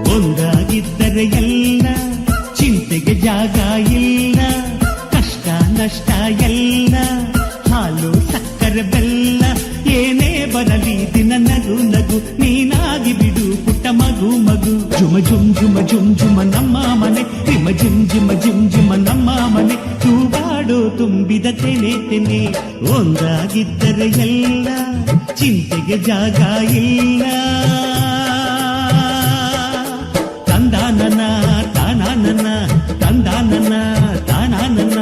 ಒಂದಾಗಿದ್ದರೆ ಎಲ್ಲ ಚಿಂತೆಗೆ ಜಾಗ ಇಲ್ಲ ಕಷ್ಟ ನಷ್ಟ ಎಲ್ಲ ಹಾಲು ಸಕ್ಕರೆ ಬೆಲ್ಲ ಏನೇ ಬರಲಿ ದಿನ ನಗು ನಗು ನೀನಾಗಿ ಬಿಡು ಪುಟ್ಟ ಮಗು ಮಗು ಜುಮ ಜುಮ್ ಜುಮ ಜುಮ್ ಜುಮ ನಮ್ಮ ಮನೆ ರಿಮ ಜಿಮ್ ಜಿಮ ಜಿಮ್ ಜಿಮ ನಮ್ಮ ಮನೆ ತೂಗಾಡೋ ತುಂಬಿದ ತೆನೆ ತೆನೆ ಒಂದಾಗಿದ್ದರೆ ಎಲ್ಲ ಚಿಂತೆಗೆ ಜಾಗ ಇಲ್ಲ ತಂದಾನನ ತಾನಾನನ ತಂದಾನನ ತಾನಾನನ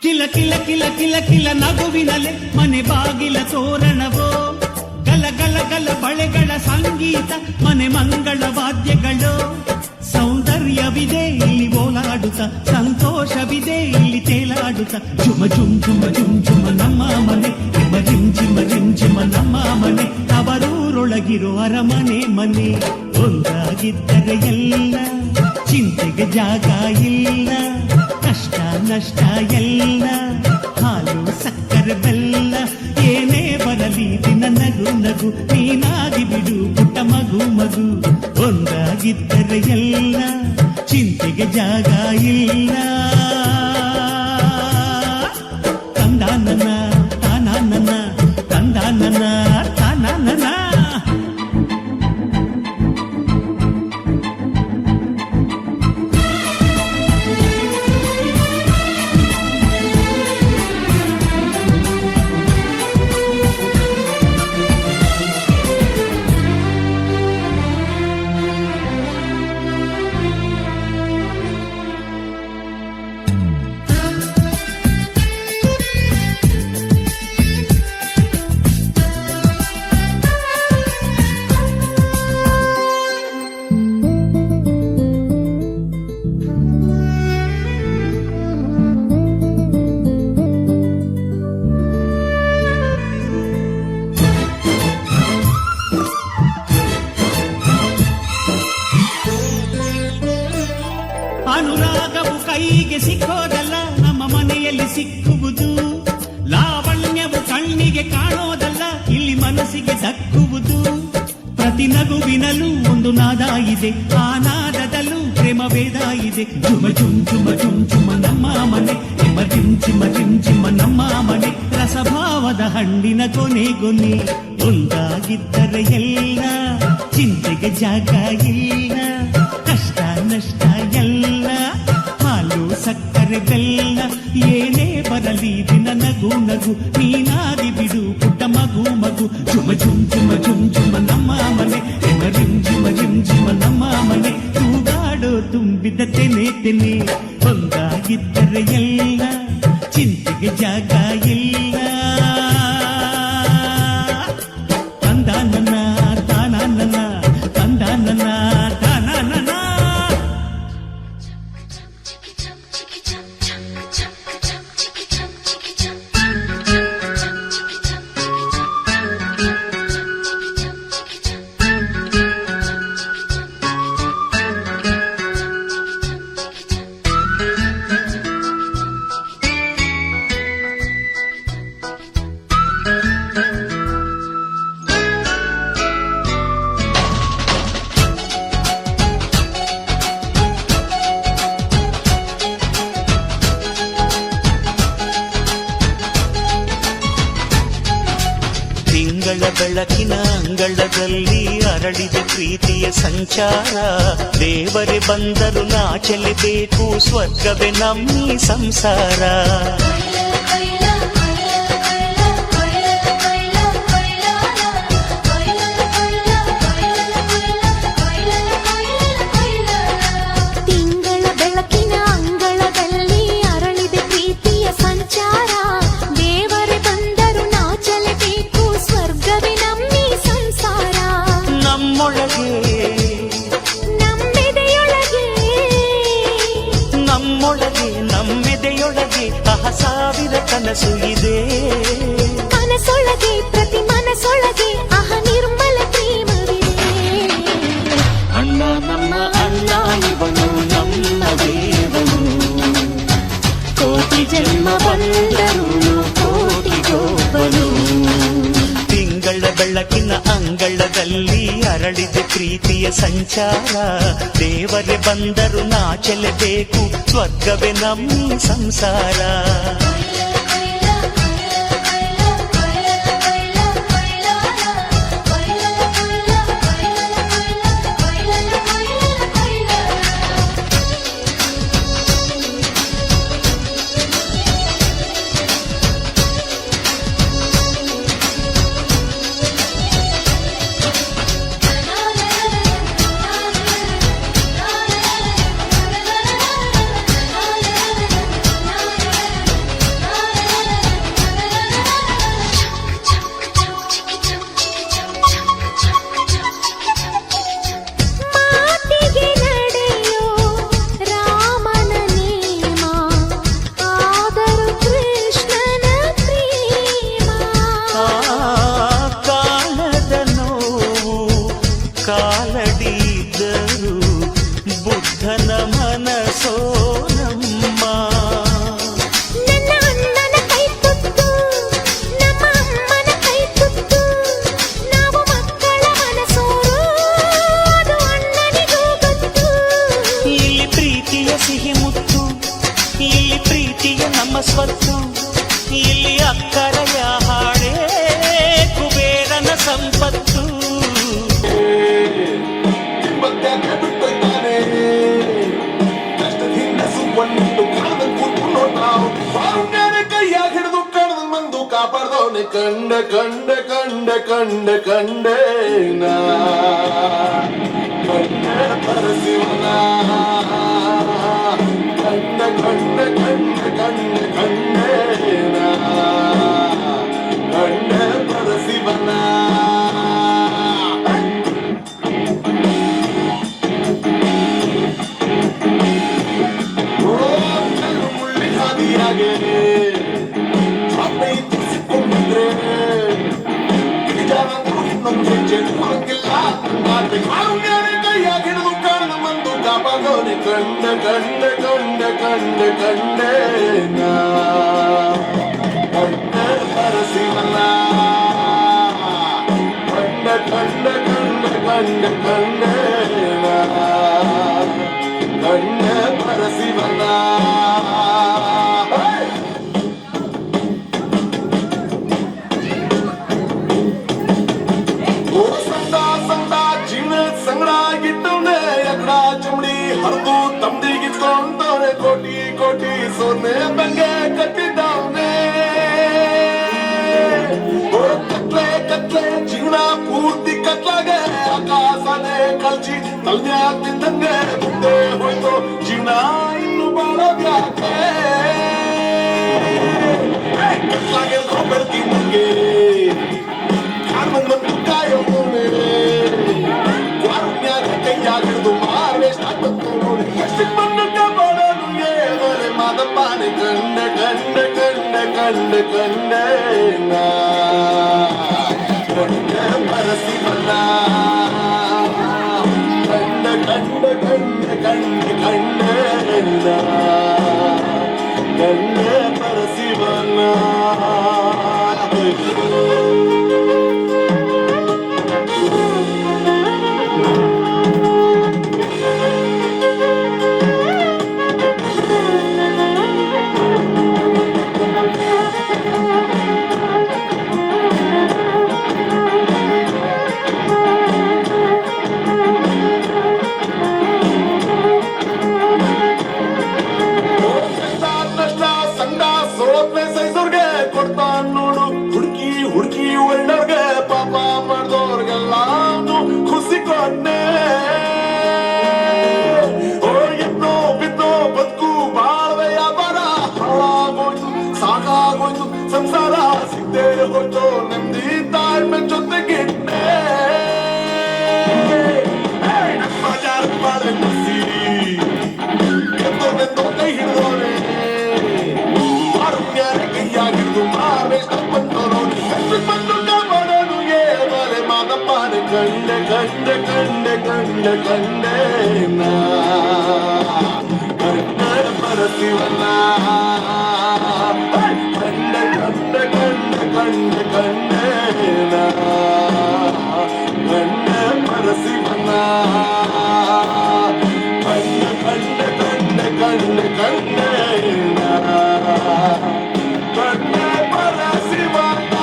ಕಿಲ ಕಿಲ ಕಿಲ ಕಿಲ ಕಿಲ ನಗುವಿನಲೆ ಮನೆ ಬಾಗಿಲ ತೋರಣವೋ ಗಲ ಗಲ ಗಲ ಬಳೆಗಳ ಸಂಗೀತ ಮನೆ ಮಂಗಳ ವಾದ್ಯಗಳು ಸೌಂದರ್ಯವಿದೆ ಇಲ್ಲಿ ಓಲಾಡುತ್ತ ಸಂತೋಷವಿದೆ ಇಲ್ಲಿ ತೇಲಾಡುತ್ತ ಜುಮ ಜುಮ್ ಜುಮ ಜುಮ್ ಜುಮ ನಮ್ಮ ಮನೆ ಜಿಮ ಜಿಮ್ ಜಿಮ ಜಿಮ್ ಜಿಮ ನಮ್ಮ ಮನೆ ಅವರೂರೊಳಗಿರೋ ಅರಮನೆ ಮನೆ ಒಂದಾಗಿದ್ದರೆ ಎಲ್ಲ ಚಿಂತೆಗೆ ಜಾಗ ಇಲ್ಲ ಕಷ್ಟ ನಷ್ಟ ಎಲ್ಲ ಹಾಲು ಸಕ್ಕರೆ ಬೆಲ್ಲ ಏನೇ ಬರಲಿ ದಿನ ನಗು ನಗು ನೀನಾಗಿ ಬಿಡು ಪುಟ್ಟ ಮಗು ಮಗು ಒಂದಾಗಿದ್ದರೆ ಎಲ್ಲ ಚಿಂತೆಗೆ ಜಾಗ ಇಲ್ಲ ತಂದಾನನ ತಂದಾನನ ತಂದಾನನ ತಾನನ. ಅನುರಾಗವು ಕೈಗೆ ಸಿಕ್ಕೋದಲ್ಲ, ನಮ್ಮ ಮನೆಯಲ್ಲಿ ಸಿಕ್ಕುವುದು. ಲಾವಣ್ಯವು ಕಣ್ಣಿಗೆ ಕಾಣೋದಲ್ಲ, ಇಲ್ಲಿ ಮನಸ್ಸಿಗೆ ದಕ್ಕುವುದು. ಪ್ರತಿ ನಗುವಿನಲ್ಲೂ ಒಂದು ನಾದ ಇದೆ, ಆ ನಾದದಲ್ಲೂ ಪ್ರೇಮ ವೇದ ಇದೆ. ಜುಮ ಜುಮ್ ಜುಮ ಜುಮ್ ಜುಮ ನಮ್ಮ ಮನೆ, ಎಮ ಜಿಮ್ ಚಿಮ ಜಿಮ್ ಚಿಮ ನಮ್ಮ ಮನೆ. ರಸಭಾವದ ಹಣ್ಣಿನ ಕೊನೆಗೊನೆ ಒಂದಾಗಿದ್ದರೆ ಎಲ್ಲ, ಚಿಂತೆಗೆ ಜಾಗ ಇಲ್ಲ. ಕಷ್ಟ ನಷ್ಟ ಎಲ್ಲ, ಹಾಲು ಸಕ್ಕರೆ ಬೆಲ್ಲ, ಏನೇ ಬರಲಿ ದಿನ ನಗು ನಗು. ನೀನಾಗಿ ಬಿಡು ಪುಟ್ಟ ಮಗು ಮಗು. ಜುಮ ಜುಮ್ ಜುಮ ಜುಮ್ ಜುಮ ನಮ್ಮ ಮನೆ, ಎಮ ಜಿಮ್ ಜಿಮ ಜಿಮ್ ಜಿಮ ನಮ್ಮ ಮನೆ. ತೂಗಾಡೋ ತುಂಬಿದ ತೆನೆ ತೆನೆ, ಒಂದಾಗಿದ್ದರೆ ಎಲ್ಲ, ಚಿಂತೆಗೆ ಜಾಗ ಇಲ್ಲ. ತಂದಾನನ ತಾನನ ತಂದಾನನ ತಾನನ. ಬೆಳಕಿನ ಅಂಗಳದಲ್ಲಿ ಅರಳಿದ ಪ್ರೀತಿಯ ಸಂಚಾರ. ದೇವರೇ ಬಂದರು ನಾಚಲೇಬೇಕು, ಸ್ವರ್ಗವೇ ನಮ್ಮಿ ಸಂಸಾರ. ತಿಂಗಳ ಬೆಳಕಿನ ಅಂಗಳದಲ್ಲಿ ಅರಳಿದ ಪ್ರೀತಿಯ ಸಂಚಾರ. ದೇವರೇ ಬಂದರು ನಾಚಲೇಬೇಕು, ಸ್ವರ್ಗವೇ ನಮ್ಮಿ ಸಂಸಾರ. ನಮ್ಮೊಳಗೆ ನಮ್ಮೊಳಗೆ ನಮ್ಮೆದೆಯೊಳಗೆ ಸಾವಿರ ಕನಸು ಇದೆ. ಕನಸೊಳಗೆ ಪ್ರತಿ ಮನಸೊಳಗೆ ಅಹ ನಿರ್ಮಲ ಪ್ರೇಮವಿದೆ. ಅಣ್ಣ ನಮ್ಮ ಅಣ್ಣ ಇವನು ನಮ್ಮ ದೇವನು, ಕೋಟಿ ಜನ್ಮ ಬಂದರು ಕೋಟಿಗೊಬ್ಬನು. ತಿಂಗಳ ಬೆಳಕಿನ ಅಂಗಳದಲ್ಲಿ ಅರಳಿದ ಪ್ರೀತಿಯ ಸಂಚಾರ. ದೇವರೇ ಬಂದರು ನಾಚಲೇಬೇಕು, ಸ್ವರ್ಗವೇ ನಮ್ಮಿ ಸಂಸಾರ. ಪಡೆದವನೆ ಕಂಡೆ ಕಂಡೆ ಕಂಡೆ ಕಂಡೆ ಕಂಡೇನ ಕಂಡೆ ಪರಶಿವನ ಕಂಡೆ ಕಂಡೆ ಕಂಡೆ ಕಂಡೆ ಕಂಡೇನ ಕಂಡೆ ಪರಶಿವನ ಕಂಡ ಕಂಡ ಕಂಡ ಕಂಡ ಕಂಡೇನ ಕಂಡ ಪರಶಿವನ ಕಂಡ ಕಂಡ ಕಂಡ ಕಂಡ ಕಂಡೇನ ಕಂಡ ಪರಶಿವನ ಹರಿದು ತಮ್ಮದಿಗಿತ್ಕೊಂಡವ್ರೆ ಕೋಟಿ ಕೋಟಿ ಸೊನ್ನೆ ಬಂಗೆ ಕಟ್ಟಿದವನೇ ಕತ್ಲೆ ಕತ್ಲೆ ಜೀವನ ಪೂರ್ತಿ ಕತ್ಲಾಗೆ ಆಕಾಶನೇ ಕಳ್ಚಿ ತಲ್ಯ ತಿಂದಂಗೆ ಮುಂದೆ ಹೋಯ್ತು ಜೀವನ ಇನ್ನು ಬಾಳೋದ್ಯಾಕೆ ಕತ್ಲಾಗೆ ಬೆಳಕಿನಂಗೆ ಕಾಣ್ಬಂದು ಕಾಯೋನೆ ಕೈಯಾಗಿಡ್ದು ಮಾರ್ವೇಸ್ಟ್ ಆಗ್ಬೇಕು ನೋಡಿ ಎಷ್ಟಿಗೆ ಬಂದ ಮಾಡೋನು ಏವರೆ ಮಾದಪ್ಪನೆ ಕಂಡ ಕಂಡ ಕಂಡ ಕಂಡ ಕಂಡೇನ ಕಂಡ ಪರಶಿವನ ಕಂಡ ಕಂಡ ಕಂಡ ಕಂಡ ಕಂಡೇನ ಕಂಡ ಪರಶಿವನ ಹುಡುಕಿ ಒಳ್ಳೋರ್ಗೆ ಪಾಪ ಮಾಡ್ದವ್ರಿಗೆಲ್ಲಾನು ಖುಷಿ ಕೊಟ್ಟೆ ಓ ಎದ್ದೋ ಬಿದ್ದೋ ಬದುಕು ಬಾಳ್ವೆ ವ್ಯಾಪಾರ ಹಾಳಾಗೋಯ್ತು ಸಾಕಾಗೋಯ್ತು ಸಂಸಾರ ಸಿಗ್ದೇ ಹೋಯ್ತು ನೆಮ್ಮದಿ ತಾಳ್ಮೆ ಜೊತೆಗಿಟ್ಟೆ ಬಜಾರ್ ಬಾಳೆ ನಸಿ ಎದ್ದೋ ಕೈ ಹಿಡಿದೋನೆ ಆರೋಗ್ಯನೇ ಕೈಯಾಗಿದ್ದು ಮಾವೇಶ ಕಂಡ ಕಂಡ ಕಂಡ ಕಂಡ ಕಂಡೇನ ಕಂಡ ಪರಶಿವನ ಕಂಡ ಕಂಡ ಕಂಡ ಕಂಡ ಕಂಡೇನ ಕಂಡ ಪರಶಿವನ ಕಂಡ ಕಂಡ ಕಂಡ ಕಂಡ ಕಂಡೇನ ಕಂಡ ಪರಶಿವನ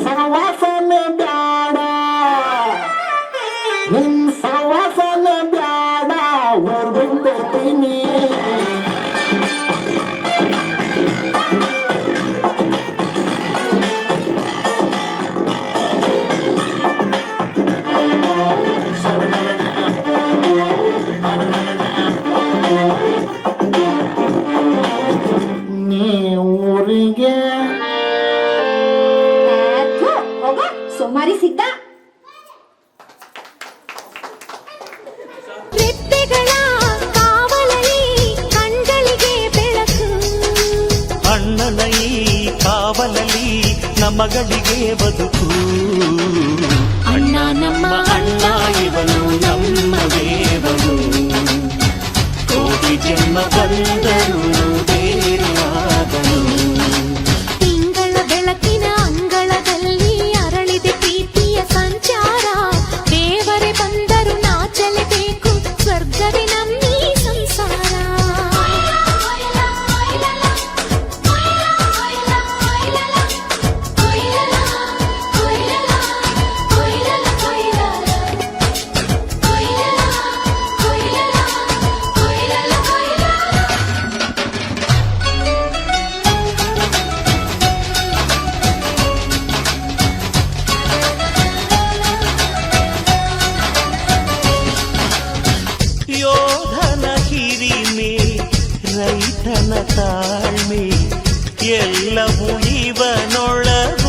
ಸವಾಸನೆ ಬ್ಯಾಡ ನಿನ್ ಸವಾಸನೆ ಬ್ಯಾಡ ಹೊರಬಿಡ್ತೀನಿ ನೀ ಊರಿಗೆ ಸೋಮಾರಿ ಸಿದ್ಧ ರೆಪ್ಪೆಗಳ ಕಾವಲಲ್ಲಿ ಕಣ್ಗಳಿಗೆ ಬೆಳಕು ಅಣ್ಣನ ಈ ಕಾವಲಲ್ಲಿ ನಮಗಳಿಗೆ ಬದುಕು ಅಣ್ಣ ನಮ್ಮ ಅಣ್ಣ ಇವನು ನಮ್ಮ ದೇವನು ಕೋಟಿ ಜನ್ಮ ಬಂದರು ಬೇರೆಯಾದನು ತಿಂಗಳ ಬೆಳಕಿನ ಅಂಗಳದಲ್ಲಿ ಅರಳಿದೆ ಪ್ರೀತಿಯ ಸಂಚಾರ ದೇವರೇ ಬಂದರು ನಾಚಲೇಬೇಕು ಸ್ವರ್ಗವೇ ನಮ್ಮೀ ಸಂಸಾರ ಯೋಧನ ಹಿರಿಮೆ ರೈತನ ತಾಳ್ಮೆ ಎಲ್ಲವೂ ಇವನೊಳಗುಂಟು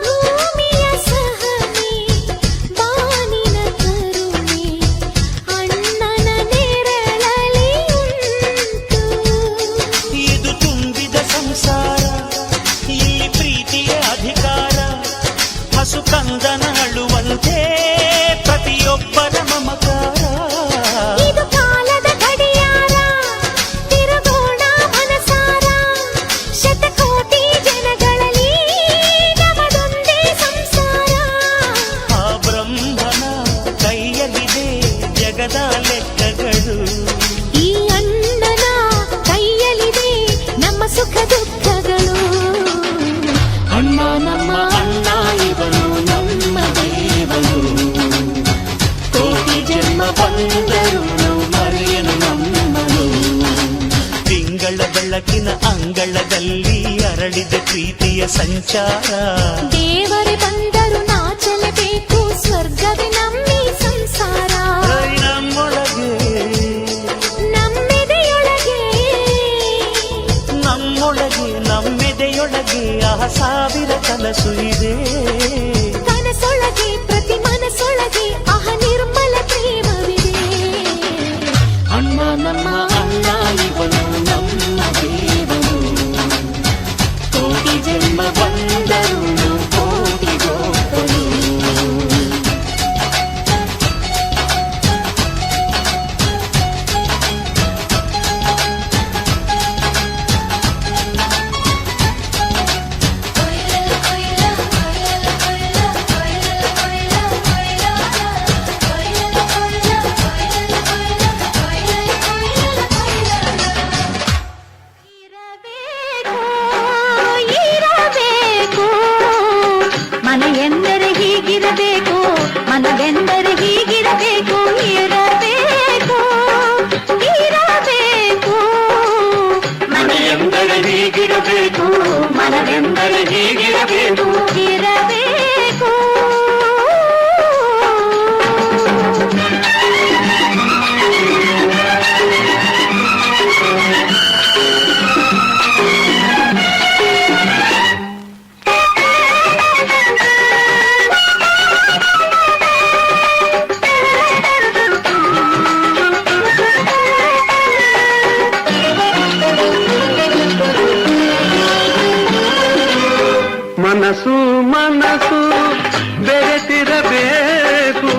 ಭೂಮಿಯ ಸಹನೆ ಬಾನಿನ ಕರುಣೆ ಅಣ್ಣನ ನೆರಳಲ್ಲಿ ಉಂಟು ಇದು ತುಂಬಿದ ಸಂಸಾರ ಇಲ್ಲಿ ಪ್ರೀತಿಯ ಅಧಿಕಾರ ಹಸು ಕಂದನ ಅಳುವಂತೆ ಪ್ರತಿಯೊಬ್ಬರ ಮಮಕಾರ ಇದು ಕಾಲದ ಗಡಿಯಾರ ತಿರುಗೋಣ ಮನಸಾರ ಶತಕೋಟಿ ಜನಗಳಲ್ಲಿ ನಮದೊಂದೇ ಸಂಸಾರ ಆ ಬ್ರಹ್ಮನ ಕೈಯಲ್ಲಿದೆ ಜಗದ ಲೆಕ್ಕಗಳು ಈ ಅಣ್ಣನ ಕೈಯಲ್ಲಿದೆ ನಮ್ಮ ಸುಖ ದುಃಖಗಳು ಅಣ್ಣ ನಮ್ಮ ಅಣ್ಣ ಇವನು ನಮ್ಮ ದೇವನು ಕೋಟಿ ಜನ್ಮ ಬಂದರು ಮರೆಯನು ನಮ್ಮನು ತಿಂಗಳ ಬೆಳಕಿನ ಅಂಗಳದಲ್ಲಿ ಅರಳಿದ ಪ್ರೀತಿಯ ಸಂಚಾರ ದೇವರೇ ಬಂದರು ನಾಚಲೇಬೇಕು ಸ್ವರ್ಗವೇ ನಮ್ಮೀ ಸಂಸಾರ ನಮ್ಮೊಳಗೆ ನಮ್ಮೆದೆಯೊಳಗೆ ನಮ್ಮೊಳಗೆ ನಮ್ಮೆದೆಯೊಳಗೆ ಆ ಸಾವಿರ ಕನಸು ಇದೆ ಕನಸೊಳಗೆ ಪ್ರತಿ ಮನಸೊಳಗೆ ಅಹ ನಿರ್ಮಲ ಪ್ರೇಮವಿದೆ ಅಣ್ಣ ನಮ್ಮ ಅಣ್ಣ ಇವನು ನಮ್ಮ ದೇವನು ಕೋಟಿ ಜನ್ಮ ಬಂದರು ಕೋಟಿ ಗೋಪನು ಇರಬೇಕು ಮನ ಎಂದರೆ ಹೀಗಿರಬೇಕು ಮನವೆಂದರೆ ಹೀಗಿರಬೇಕು ಇರಬೇಕು ಇರಬೇಕು ಮನ ಎಂದರೆ ಹೀಗಿರಬೇಕು ಮನವೆಂದರೆ ಹೀಗಿರಬೇಕು ಇರಬೇಕು ಮನಸ್ಸು ಮನಸ್ಸು ಬೆರೆತಿರಬೇಕು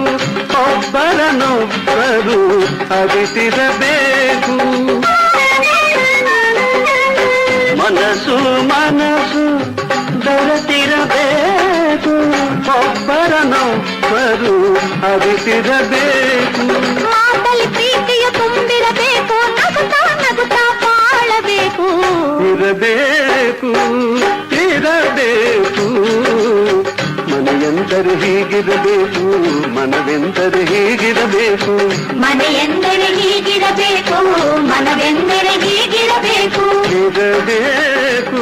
ಒಬ್ಬರನೊಬ್ಬರು ಅರಿತಿರಬೇಕು ಮನಸ್ಸು ಸಾಧಿಸಿರಬೇಕು. ಮಾತಲ್ಲಿ ಪ್ರೀತಿಯು ತುಂಬಿರಬೇಕು, ನಗುತ್ತಾ ನಗುತ್ತಾ ಬಾಳಬೇಕು. ಇರಬೇಕು ಇರಬೇಕು ಮನೆಯೆಂದರೆ ಹೀಗಿರಬೇಕು, ಮನವೆಂದರೆ ಹೀಗಿರಬೇಕು. ಮನೆಯೆಂದರೆ ಹೀಗಿರಬೇಕು, ಮನವೆಂದರೆ ಹೀಗಿರಬೇಕು. ಇರಬೇಕು